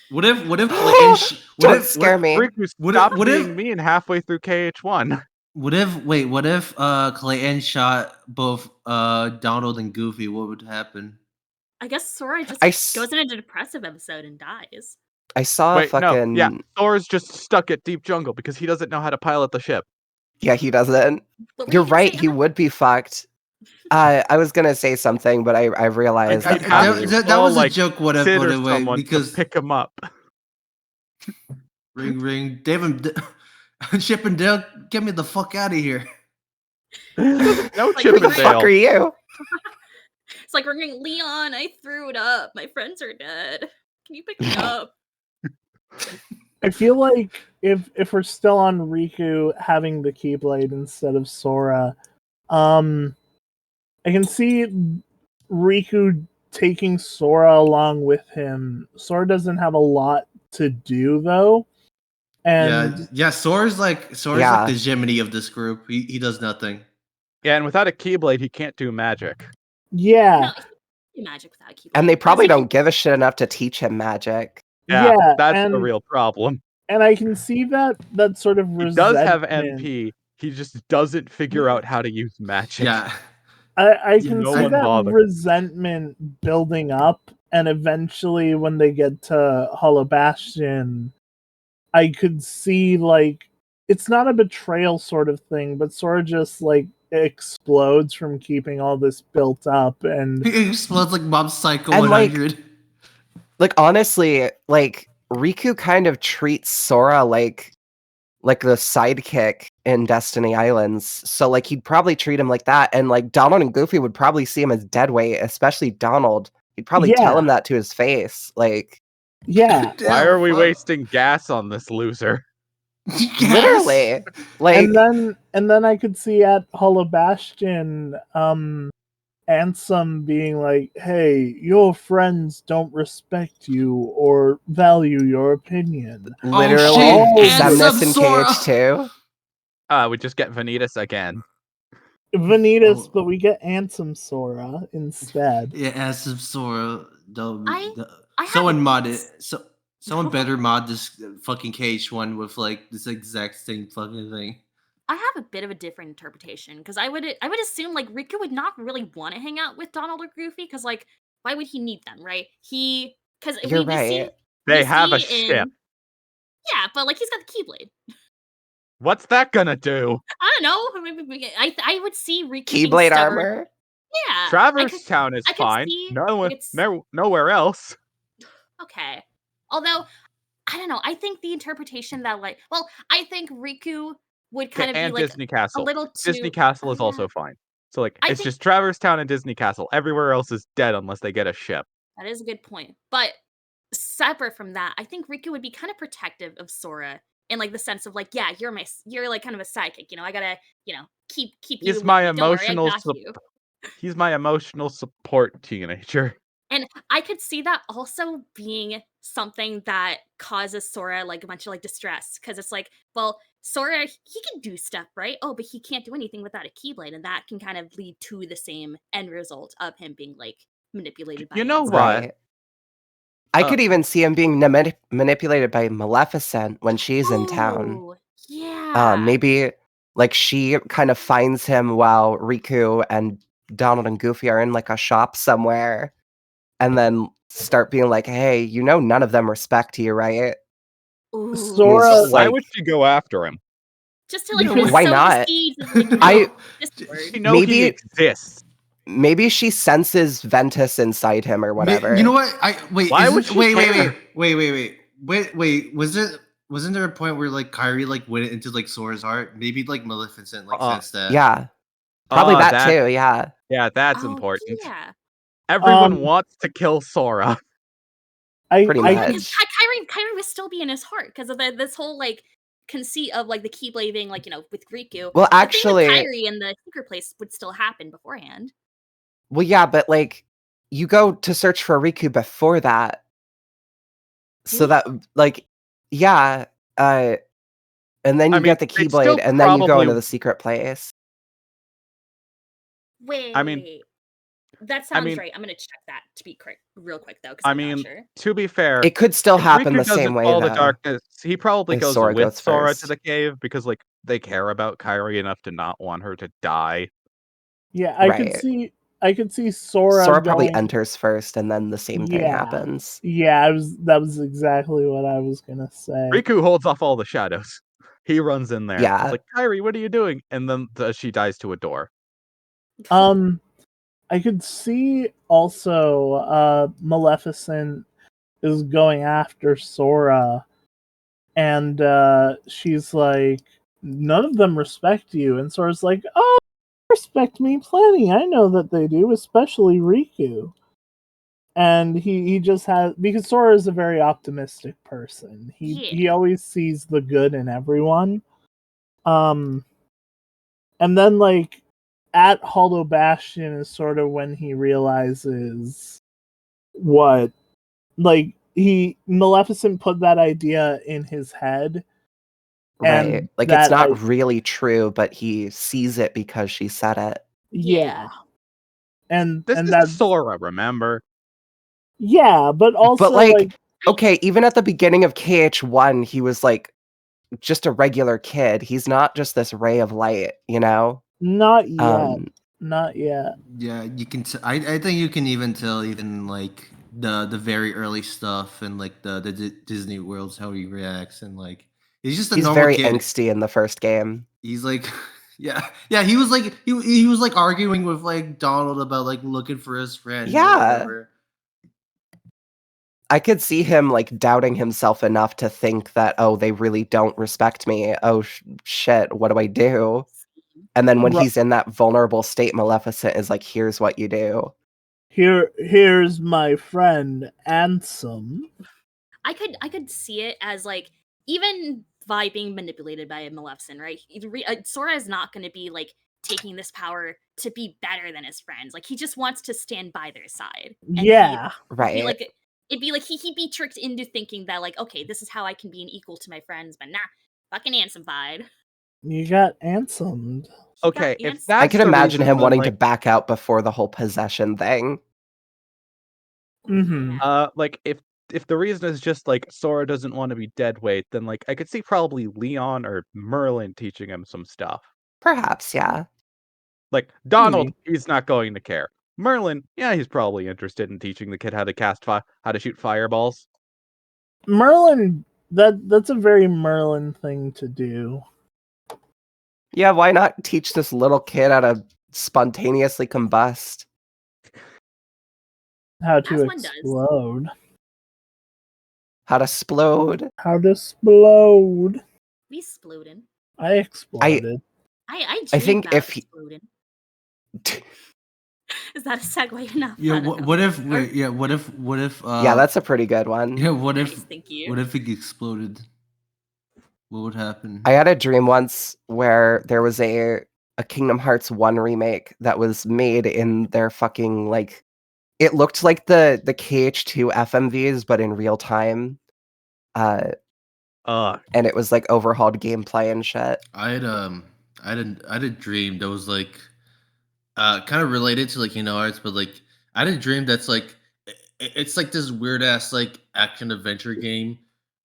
What if Clayton? Don't scare me. Riku, What stop if- what being if- mean halfway through KH1. What if Clayton shot both Donald and Goofy? What would happen? I guess Sora just I s- goes in a depressive episode and dies. I saw Wait, fucking no, yeah, Sora's just stuck at Deep Jungle because he doesn't know how to pilot the ship. yeah, he doesn't. But we You're can right, say he would be fucked. I was gonna say something, but I realized Like, that he'd have probably to that was call, a joke. What if? Sid What or if? Wait, someone because to pick him up. ring ring, David, Chip and Dale, get me the fuck out of here. No Like, Chip who the and fuck are Dale. you? It's like ringing Leon. I threw it up. My friends are dead. Can you pick me up? I feel like if we're still on Riku having the Keyblade instead of Sora, I can see Riku taking Sora along with him. Sora doesn't have a lot to do though, and Yeah. Sora's like Yeah. the Jiminy of this group. He does nothing. Yeah, and without a Keyblade, he can't do magic. yeah, No, he can do magic without a Keyblade. And they Because probably he can- don't give a shit enough to teach him magic. Yeah, yeah, that's and the real problem. and I can see that sort of He does have resentment. MP, he just doesn't figure out how to use magic. Yeah. I Yeah, can no see one that bothered. resentment building up, and eventually, when they get to Hollow Bastion, I could see like it's not a betrayal sort of thing, but sort of just like explodes from keeping all this built up, and He explodes like Mob Psycho And, like, 100. Like honestly, like Riku kind of treats Sora like the sidekick in Destiny Islands. So like he'd probably treat him like that, and like Donald and Goofy would probably see him as dead weight, especially Donald. He'd probably tell Yeah. him that to his face. Like yeah, Why are we Fuck. wasting gas on this loser? Yes. literally. Like and then I could see at Hollow Bastion, Ansem being like, "Hey, your friends don't respect you or value your opinion." literally shit, Xemnas Ansem in Sora. KH2. We just get Vanitas again. Vanitas, Oh. but we get Ansem Sora instead. Yeah, as of Sora. I have Someone a- modded. Someone better mod this fucking KH1 with like this exact same fucking thing. I have a bit of a different interpretation because I would assume like Riku would not really want to hang out with Donald or Goofy because like why would he need them, right? Because You're we see right. They have a see ship. yeah, but like he's got the Keyblade. What's that gonna do? I don't know. I would see Riku being Keyblade stubborn. armor. Yeah, Traverse Town is I could fine. see, Nowhere else. Okay. Although, I don't know. I think the interpretation that like, well, I think Riku would kind of be And like Disney a Castle. little too. Disney Castle is yeah. also fine. So like I it's think just Traverse Town and Disney Castle. Everywhere else is dead unless they get a ship. that is a good point. But separate from that, I think Riku would be kind of protective of Sora in like the sense of like, yeah, you're like kind of a sidekick. I gotta, keep you. He's with my me. Don't worry, I emotional got you. He's my emotional support teenager. And I could see that also being something that causes Sora like a bunch of like distress because it's like, well, Sora he can do stuff, right? Oh, but he can't do anything without a Keyblade, and that can kind of lead to the same end result of him being like manipulated by. You know what? Right. I could even see him being manipulated by Maleficent when she's in town. Oh, yeah. Maybe like she kind of finds him while Riku and Donald and Goofy are in like a shop somewhere, and then start being like, "Hey, none of them respect you, right?" Ooh. Sora, Why like- would she go after him? Just to like Because- Why sow the not? seeds of, like, I- discord. She know he Maybe- exists. Maybe she senses Ventus inside him or whatever. You know what? Why would she care? Wait. Wasn't there a point where like Kyrie like went into like Sora's heart? Maybe like Maleficent like sensed that. Yeah. Probably Oh, that too, yeah. Yeah, that's Oh, important. Yeah. Everyone wants to kill Sora. Pretty I much. could Because Kyrie would still be in his heart because of this whole like conceit of like the Keyblade being like with Riku. Well, The thing actually, with Kyrie and the secret place would still happen beforehand. well, yeah, but like you go to search for Riku before that. So that like yeah, and then you get the they'd still Keyblade and then you go probably- into the secret place. Wait, I mean- that sounds mean- right. I'm gonna check that to be quick, real quick though, because I I'm not mean, sure. to be fair, It could still if happen Riku the same doesn't way follow though. the darkness, he probably If goes Sora with goes Sora first. to the cave because like they care about Kyrie enough to not want her to die. Yeah, I Right. could see Sora. Sora probably going- enters first and then the same thing Yeah. happens. Yeah, that was exactly what I was gonna say. Riku holds off all the shadows. He runs in there. Yeah. It's like, Kyrie, what are you doing? And then she dies to a door. I could see also Maleficent is going after Sora, and she's like, none of them respect you, and Sora's like, oh, they respect me plenty. I know that they do, especially Riku. And he just has, because Sora is a very optimistic person. He always sees the good in everyone. And then like at Hollow Bastion is sort of when he realizes what, like, Maleficent put that idea in his head. Right. And Like it's that not really true, but he sees it because she said it. Yeah. And This and is that's Sora, remember? yeah, but also But like, okay, even at the beginning of KH1, he was like just a regular kid. He's not just this ray of light, not yet. Not yet. Yeah, you can. I think you can even tell even like the very early stuff and like the Disney worlds how he reacts and like he's just a He's normal very kid. angsty in the first game. He's like, yeah. He was like he was like arguing with like Donald about like looking for his friend. or Yeah. whatever. I could see him like doubting himself enough to think that, oh, they really don't respect me. Oh, shit, what do I do? And then when Ru- he's in that vulnerable state, Maleficent is like, here's what you do. Here's my friend Ansem. I could see it as like even Vi being manipulated by Maleficent, right? Sora is not going to be like taking this power to be better than his friends. Like he just wants to stand by their side. And Yeah. Right. It'd be like he'd be tricked into thinking that like, okay, this is how I can be an equal to my friends, but nah, fucking Ansem-fied. You got Ansemed. Okay, Yeah, if Ans- that's I could the imagine reason, him then, wanting like, to back out before the whole possession thing. Mm-hmm. Like if if the reason is just like Sora doesn't want to be dead weight, then like I could see probably Leon or Merlin teaching him some stuff. Perhaps, yeah. Like Donald, Maybe. he's not going to care. Merlin, yeah, he's probably interested in teaching the kid how to shoot fireballs. Merlin, that's a very Merlin thing to do. Yeah, why not teach this little kid how to spontaneously combust? How to As one does. explode. How to splode? How to explode. We sploding. I exploded. I I think about if he- exploding. Is that a segue enough? Yeah. I don't know. What if? Or- Wait, yeah. What if? Yeah, that's a pretty good one. Yeah. What Nice, if? thank you. What if it exploded? What would happen? I had a dream once where there was a Kingdom Hearts 1 remake that was made in their fucking, like, it looked like the KH2 FMVs, but in real time. And it was like overhauled gameplay and shit. I had a dream that was like kind of related to like Kingdom Hearts, but like I had a dream that's like it's like this weird ass like action adventure game,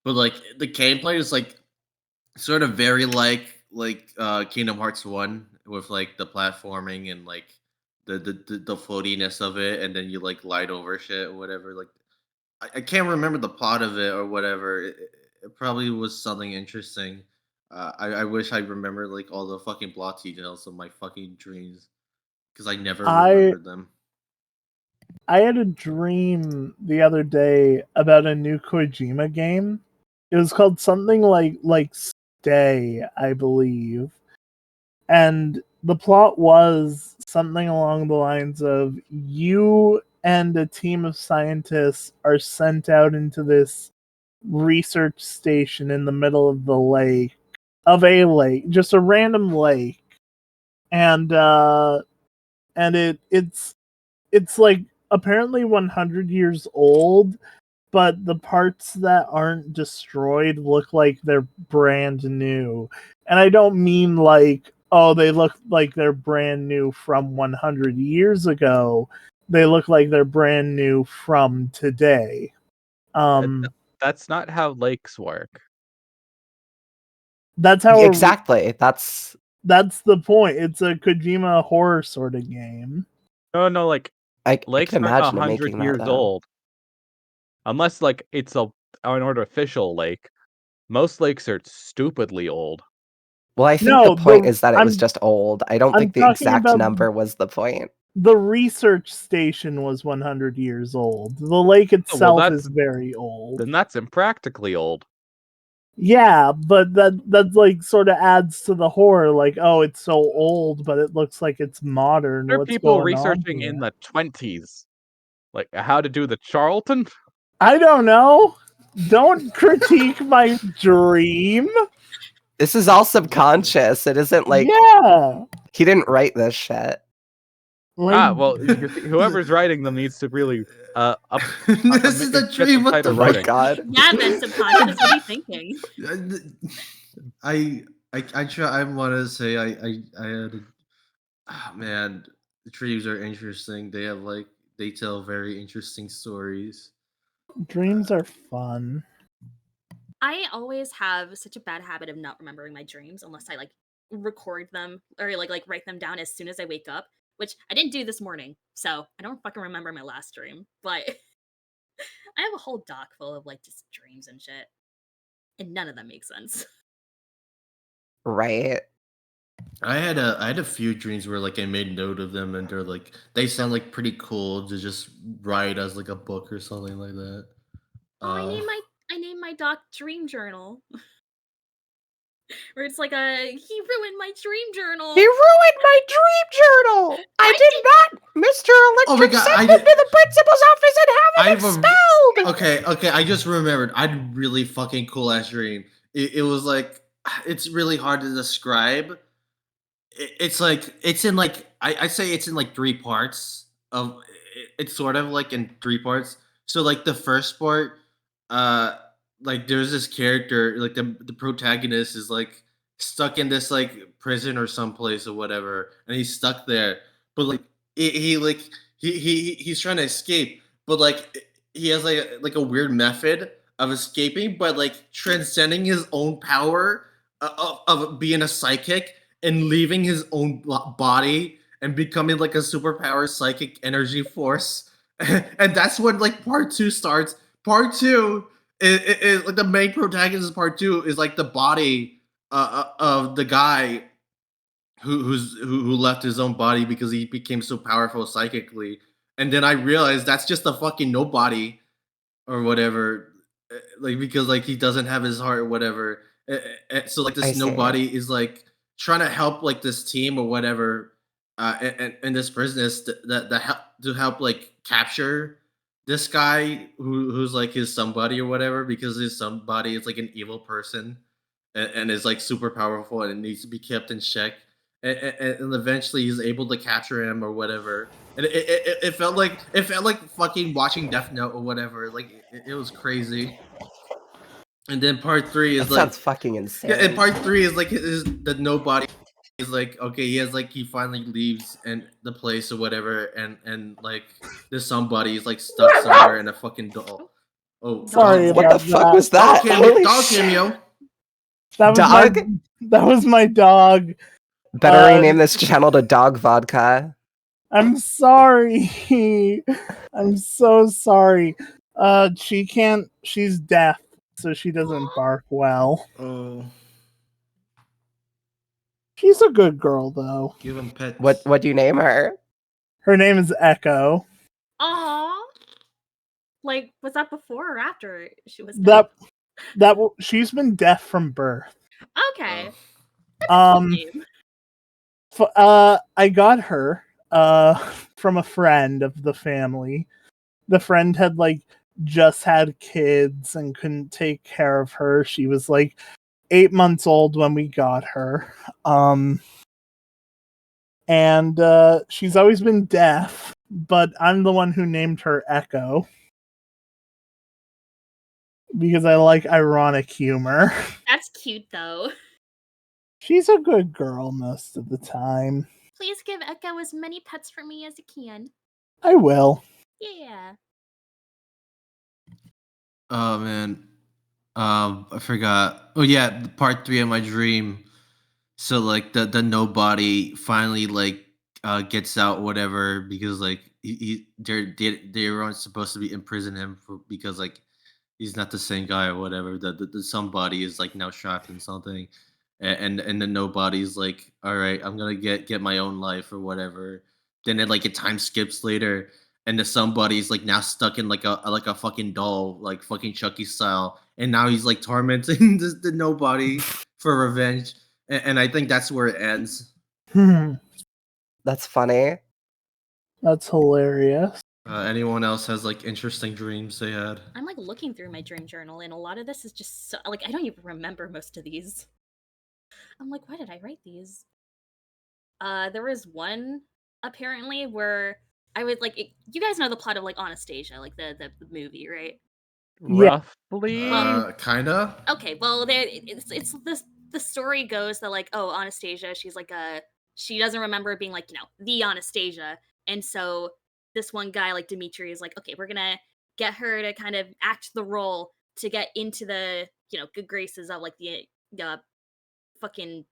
but like the gameplay is like sort of very like Kingdom Hearts 1 with like the platforming and like the floatiness of it, and then you like light over shit or whatever. Like I can't remember the plot of it or whatever. It probably was something interesting. I wish I remembered like all the fucking plot details of my fucking dreams because I never remembered them. I had a dream the other day about a new Kojima game. It was called something like Stay, I believe. And the plot was something along the lines of you and a team of scientists are sent out into this research station in the middle of a lake, just a random lake. And it's like apparently 100 years old, but the parts that aren't destroyed look like they're brand new. And I don't mean like, oh, they look like they're brand new from 100 years ago. They look like they're brand new from today. That's not how lakes work. That's how Exactly. That's the point. It's a Kojima horror sort of game. No, like I lakes can aren't imagine him 100 making that, years though. old. Unless like it's an artificial lake. Most lakes are stupidly old. Well, I think No, the point the- is that it was I'm- just old. I don't I'm think the talking exact about- number was the point. The research station was 100 years old. The lake itself that's- is very old. Then that's impractically old. Yeah, but that like sort of adds to the horror. Like, oh, it's so old, but it looks like it's modern. There are What's people going researching on in here? the 20s. Like how to do the Charlton? I don't know. Don't critique my dream. This is all subconscious. It isn't like yeah. he didn't write this shit. Like, Well, whoever's writing them needs to really This is the get dream. some What kind the of Oh my writing. god. Yeah, then subconscious. What are you thinking? I want to say I had man, the dreams are interesting. They have like they tell very interesting stories. dreams are fun. I always have such a bad habit of not remembering my dreams unless I like record them or like write them down as soon as I wake up, which I didn't do this morning. So I don't fucking remember my last dream, but I have a whole doc full of like just dreams and shit. And none of them make sense. Right. I had a few dreams where like I made note of them and they're like they sound like pretty cool to just write as like a book or something like that. Oh, I named my doc Dream Journal. Where it's like he ruined my dream journal. He ruined my dream journal. I did not. Mr. Oh my Electric God, sent I him did- to the principal's office and I have him have a- expelled. Okay, I just remembered. I had a really fucking cool ass dream. It was like it's really hard to describe. It's like it's in like I say it's in like three parts of it's sort of like in three parts. So like the first part, like there's this character, like the protagonist is like stuck in this like prison or someplace or whatever, and he's stuck there. But like he like he's trying to escape, but like he has like a weird method of escaping, but like transcending his own power of being a psychic and leaving his own body and becoming like a superpower psychic energy force. And that's when like part two starts. Part two is like the main protagonist of part two is like the body of the guy who left his own body because he became so powerful psychically. And then I realized that's just a fucking nobody or whatever, like because like he doesn't have his heart or whatever. So like I this see. nobody is like trying to help like this team or whatever, and this business that help to help like capture this guy who's like his somebody or whatever, because his somebody is like an evil person and is like super powerful and it needs to be kept in check. And eventually he's able to capture him or whatever. And it felt like fucking watching Death Note or whatever. Like it was crazy. And then part three That is like, sounds fucking yeah, and insane. part three is like is the nobody is like, okay, he has like he finally leaves and the place or whatever, and like this somebody is like stuck somewhere in a fucking doll. Oh, Sorry What about the fuck that. was that? Holy dog shit. cameo. Dog? That was my dog. Better rename this channel to Dog Vodka. I'm sorry. I'm so sorry. She's deaf, so she doesn't bark well. Oh, She's a good girl though. give him pets. What do you name her? Her name is Echo. Aw. Like, was that before or after she was deaf? She's been deaf from birth. Okay. I got her from a friend of the family. The friend had like just had kids and couldn't take care of her. She was like 8 months old when we got her. And she's always been deaf, but I'm the one who named her Echo because I like ironic humor. That's cute, though. She's a good girl most of the time. Please give Echo as many pets for me as you can. I will. Yeah. Oh man, I forgot. Oh yeah, part three of my dream. So like the nobody finally like gets out whatever, because like they weren't supposed to be imprison him because like he's not the same guy or whatever. The somebody is like now trapped in something, and the nobody's like, all right, I'm gonna get my own life or whatever. Then it like it time skips later, and the somebody's like now stuck in like a fucking doll, like fucking Chucky style, and now he's like tormenting the nobody for revenge. And I think that's where it ends. That's funny. That's hilarious. Anyone else has like interesting dreams they had? I'm like looking through my dream journal, and a lot of this is just so, like I don't even remember most of these. I'm like, why did I write these? There was one apparently where I would like you guys know the plot of like Anastasia, like the movie, right? Yeah. Roughly. Kinda. Okay, well, it's this the story goes that like, oh, Anastasia, she's like she doesn't remember being like, the Anastasia, and so this one guy like Dimitri is like, okay, we're gonna get her to kind of act the role to get into the good graces of like the fucking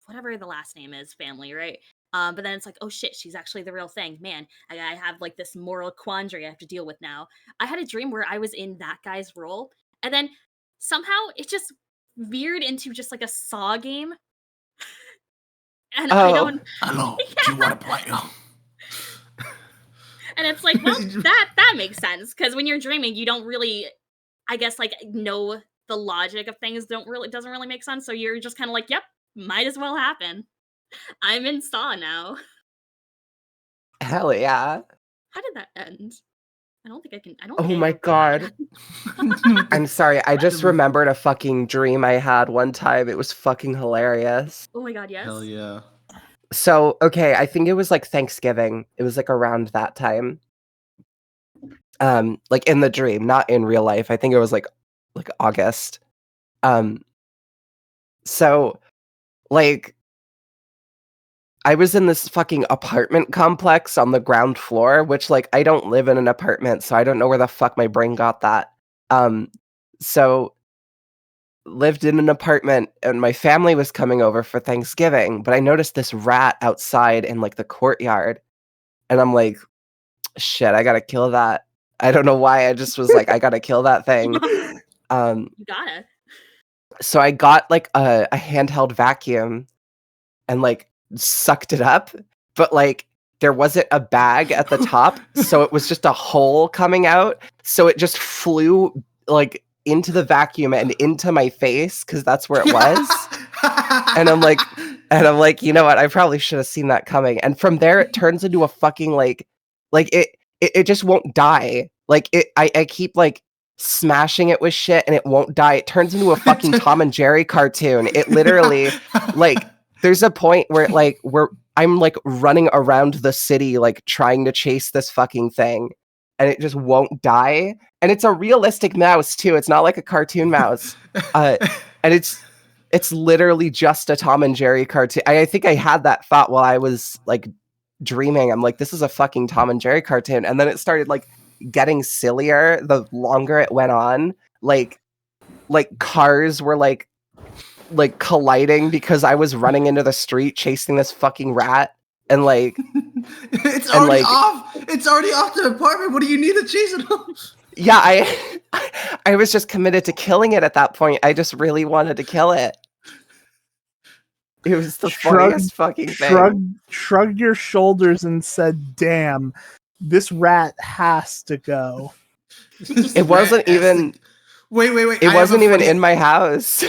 whatever the last name is family, right? But then it's like, oh shit, she's actually the real thing. Man, I have like this moral quandary I have to deal with now. I had a dream where I was in that guy's role, and then somehow it just veered into just like a Saw game. And I don't. Hello. Yeah. Do you want to play? And it's like, well, that makes sense because when you're dreaming, you don't really, I guess, like know the logic of things. Doesn't really make sense. So you're just kind of like, yep, might as well happen. I'm in Saw now. Hell yeah. How did that end? I don't think I can. I don't. Oh think I my ever god. I'm sorry. I just remembered a fucking dream I had one time. It was fucking hilarious. Oh my god, yes. Hell yeah. So, okay, I think it was like Thanksgiving. It was like around that time. Like in the dream, not in real life. I think it was like August. So like I was in this fucking apartment complex on the ground floor, which like I don't live in an apartment, so I don't know where the fuck my brain got that. So lived in an apartment and my family was coming over for Thanksgiving, but I noticed this rat outside in like the courtyard and I'm like, shit, I gotta kill that. I don't know why. I just was like, I gotta kill that thing. You gotta. So I got like a handheld vacuum and like sucked it up, but like there wasn't a bag at the top, so it was just a hole coming out. So it just flew like into the vacuum and into my face because that's where it was. And I'm like, you know what? I probably should have seen that coming. And from there, it turns into a fucking like it just won't die. Like I keep like smashing it with shit and it won't die. It turns into a fucking Tom and Jerry cartoon. It literally like there's a point where like I'm like running around the city like trying to chase this fucking thing and it just won't die. And it's a realistic mouse too. It's not like a cartoon mouse. And it's literally just a Tom and Jerry cartoon. I think I had that thought while I was like dreaming. I'm like, this is a fucking Tom and Jerry cartoon. And then it started like getting sillier the longer it went on. Like cars were like colliding because I was running into the street chasing this fucking rat. And like it's already off. It's already off the apartment. What do you need to chase it off? Yeah, I was just committed to killing it at that point. I just really wanted to kill it. It was the funniest fucking thing. Shrugged your shoulders and said, "Damn, this rat has to go." It wasn't even. Wait. It wasn't even in my house.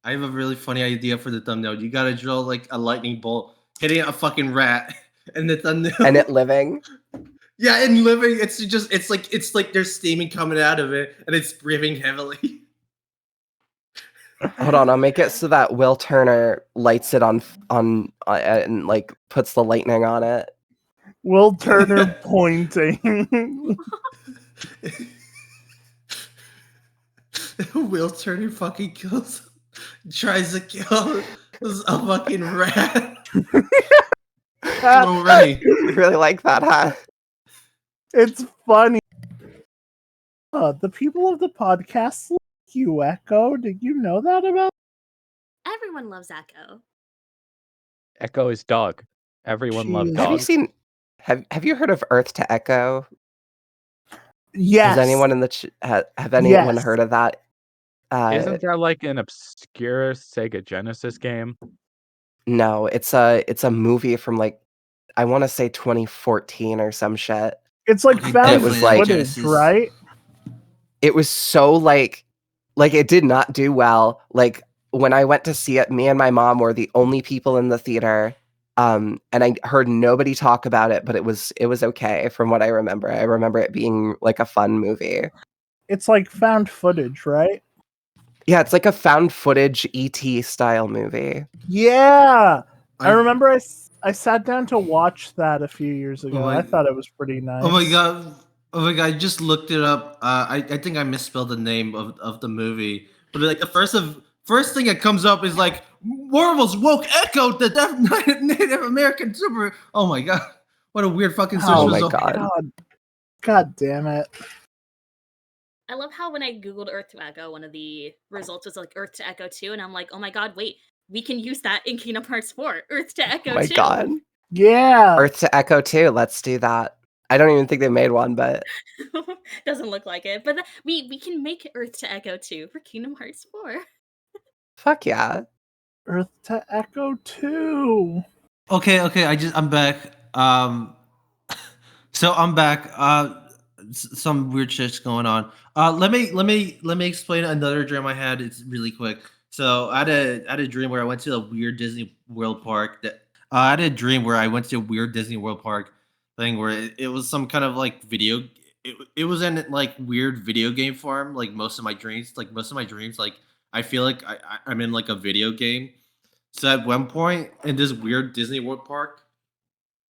I have a really funny idea for the thumbnail. You gotta drill like a lightning bolt hitting a fucking rat, and the thumbnail. And it living. Yeah, and living. It's like there's steaming coming out of it, and it's breathing heavily. Hold on, I'll make it so that Will Turner lights it on and like puts the lightning on it. Will Turner pointing. Will Turner fucking tries to kill a fucking rat. Already. You really like that, huh? It's funny. The people of the podcast like you, Echo. Did you know that about? Everyone loves Echo. Echo is dog. Everyone loves Jeez. dog. Have you seen? Have you heard of Earth to Echo? Yes. Has anyone in the have anyone Yes. heard of that? Isn't there like an obscure Sega Genesis game? No, it's a movie from like I want to say 2014 or some shit. It's like found it was like footage, Genesis. right? It was so like it did not do well. Like when I went to see it, me and my mom were the only people in the theater. And I heard nobody talk about it, but it was okay from what I remember. I remember it being like a fun movie. It's like found footage, right? Yeah, it's like a found footage ET style movie. Yeah. I remember I sat down to watch that a few years ago. I thought it was pretty nice. Oh my god! I just looked it up. I think I misspelled the name of the movie, but like the first thing that comes up is like Marvel's woke Echo, the Native American super. Oh my god! What a weird fucking search Oh my result. God damn it. I love how when I googled Earth to Echo, one of the results was like Earth to Echo 2, and I'm like, oh my god, wait, we can use that in Kingdom Hearts 4. Earth to Echo 2. Oh my god. Yeah. Earth to Echo 2. Let's do that. I don't even think they made one, but Doesn't look like it. But we can make Earth to Echo 2 for Kingdom Hearts 4. fuck yeah. Earth to Echo 2. Okay, I'm back. So I'm back. Some weird shit's going on. Let me explain another dream I had. It's really quick. So I had a dream where I went to a weird Disney World park. I had a dream where I went to a weird Disney World park thing where it was some kind of like video. It was in like weird video game form. Like most of my dreams, like I feel like I'm in like a video game. So at one point in this weird Disney World park,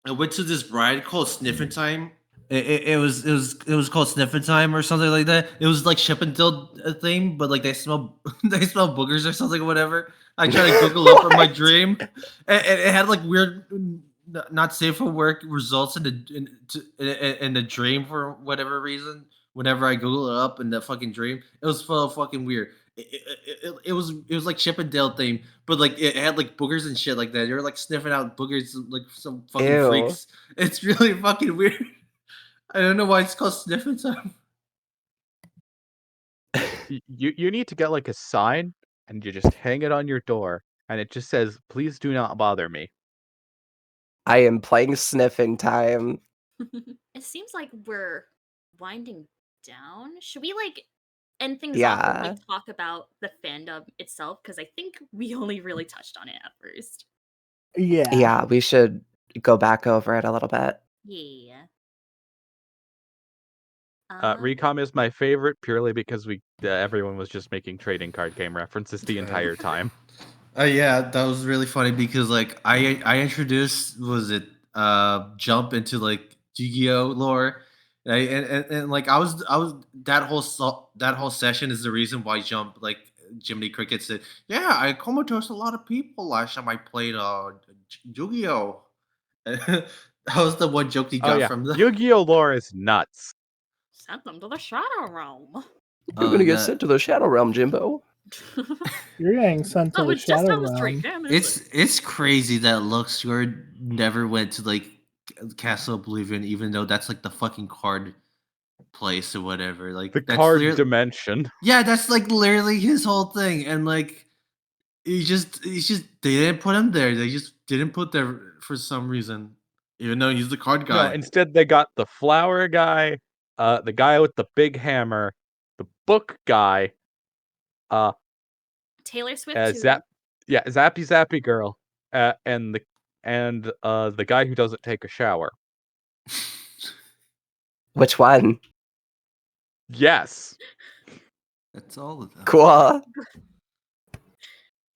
I went to this ride called Sniffin' Time. It was called Sniffing Time or something like that. It was like Chip and Dale thing, but like they smell they smell boogers or something or whatever. I tried to Google up in my What? dream, and it had like weird, not safe for work results in the dream for whatever reason. Whenever I Google it up in the fucking dream, it was so fucking weird. It was like Chip and Dale thing, but like it had like boogers and shit like that. They were like sniffing out boogers like some fucking Ew. freaks. It's really fucking weird. I don't know why it's called Sniffing Time. You need to get like a sign and you just hang it on your door and it just says, "Please do not bother me." I am playing Sniffing Time. It seems like we're winding down. Should we like end things off and Yeah. like talk about the fandom itself? Because I think we only really touched on it at first. Yeah. Yeah, we should go back over it a little bit. Yeah. Recom is my favorite purely because everyone was just making trading card game references the entire time. Yeah, that was really funny because like I introduced Jump into like Yu-Gi-Oh lore, and like I was that whole session is the reason why Jump like Jiminy Cricket said, yeah, I comatose a lot of people last time I played Yu-Gi-Oh. That was the one joke he Oh got yeah, from the. Yu-Gi-Oh lore is nuts. Send them to the Shadow Realm. You're gonna get sent to the Shadow Realm, Jimbo. You're getting sent to Oh, the it's just Shadow down the street. Realm. Damn, It's crazy that Luxord never went to like Castle Oblivion, even though that's like the fucking card place or whatever. Like The that's card dimension. yeah, that's like literally his whole thing, and like he's just they didn't put him there. They just didn't put there for some reason, even though he's the card No, guy. instead they got the flower guy, the guy with the big hammer, the book guy, Taylor Swift too. Zappy Zappy girl, and the guy who doesn't take a shower. Which one? Yes. That's all of them. Cool.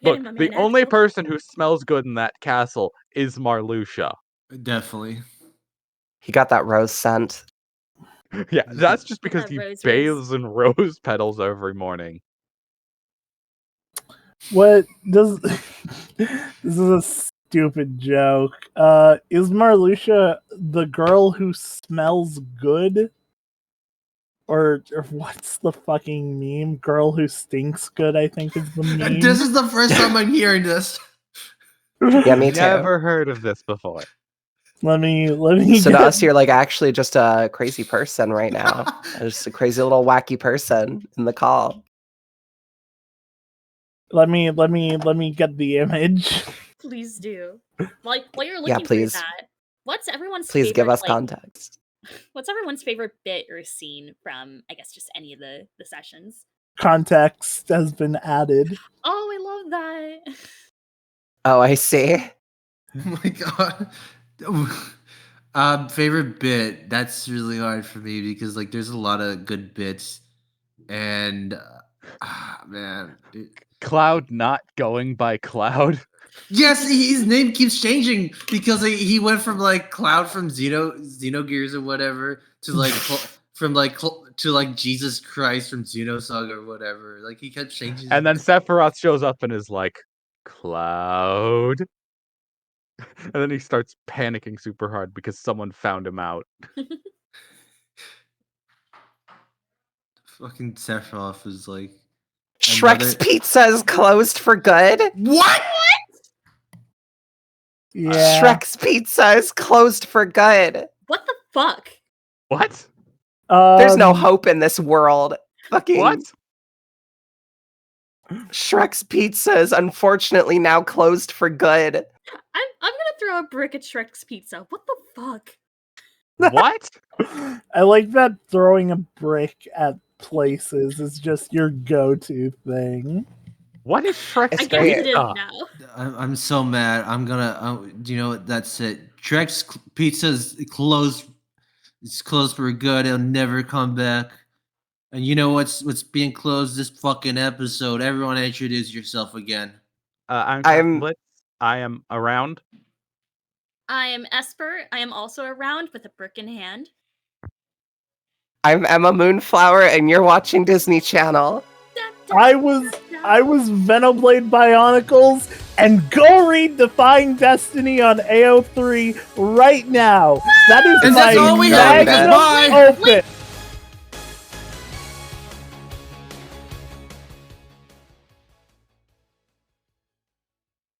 Look, Getting my the man only Axel. person who smells good in that castle is Marluxia. Definitely. He got that rose scent. Yeah, that's just because That he rose bathes in rose petals every morning. What does this is a stupid joke. Is Marluxia the girl who smells good? Or what's the fucking meme? Girl who stinks good, I think is the meme. This is the first time I'm hearing this. Yeah, me too. Never heard of this before. Let me So to get, us, you're like actually just a crazy person right now. Just a crazy little wacky person in the call. let me get the image. Please do. While you're Yeah, looking through please. that, what's everyone's Please favorite, give us like, context. what's everyone's favorite bit or scene from, I guess, just any of the sessions? Context has been added. Oh, I love that. Oh, I see. Oh my god. Favorite bit. That's really hard for me because like there's a lot of good bits, and man, Cloud not going by Cloud. yes, his name keeps changing because he went from like Cloud from Xenogears or whatever to like to like Jesus Christ from Xenosaga or whatever. Like he kept changing. And then Sephiroth shows up and is like, Cloud. And then he starts panicking super hard because someone found him out. Fucking Sephiroth is like Shrek's Pizza is closed for good. What? Yeah. Shrek's Pizza is closed for good. What the fuck? What? There's no hope in this world. Fucking What? Shrek's Pizza is unfortunately now closed for good. I'm gonna throw a brick at Shrek's Pizza. What the fuck? What? I like that throwing a brick at places is just your go-to thing. What is Shrek's I guess it is Pizza? now. I'm so mad. I'm gonna. Do you know what? That's it. Shrek's Pizza's closed. It's closed for good. It'll never come back. And you know what's being closed this fucking episode? Everyone introduce yourself again. I'm I'm- Blitz. I am around. I am Espurr. I am also around with a brick in hand. I'm Emma Moonflower, and you're watching Disney Channel. I was Venoblade Bionicles, and go read Defying Destiny on AO3 right now. That is And my that's all we have, because magnum bye. opus.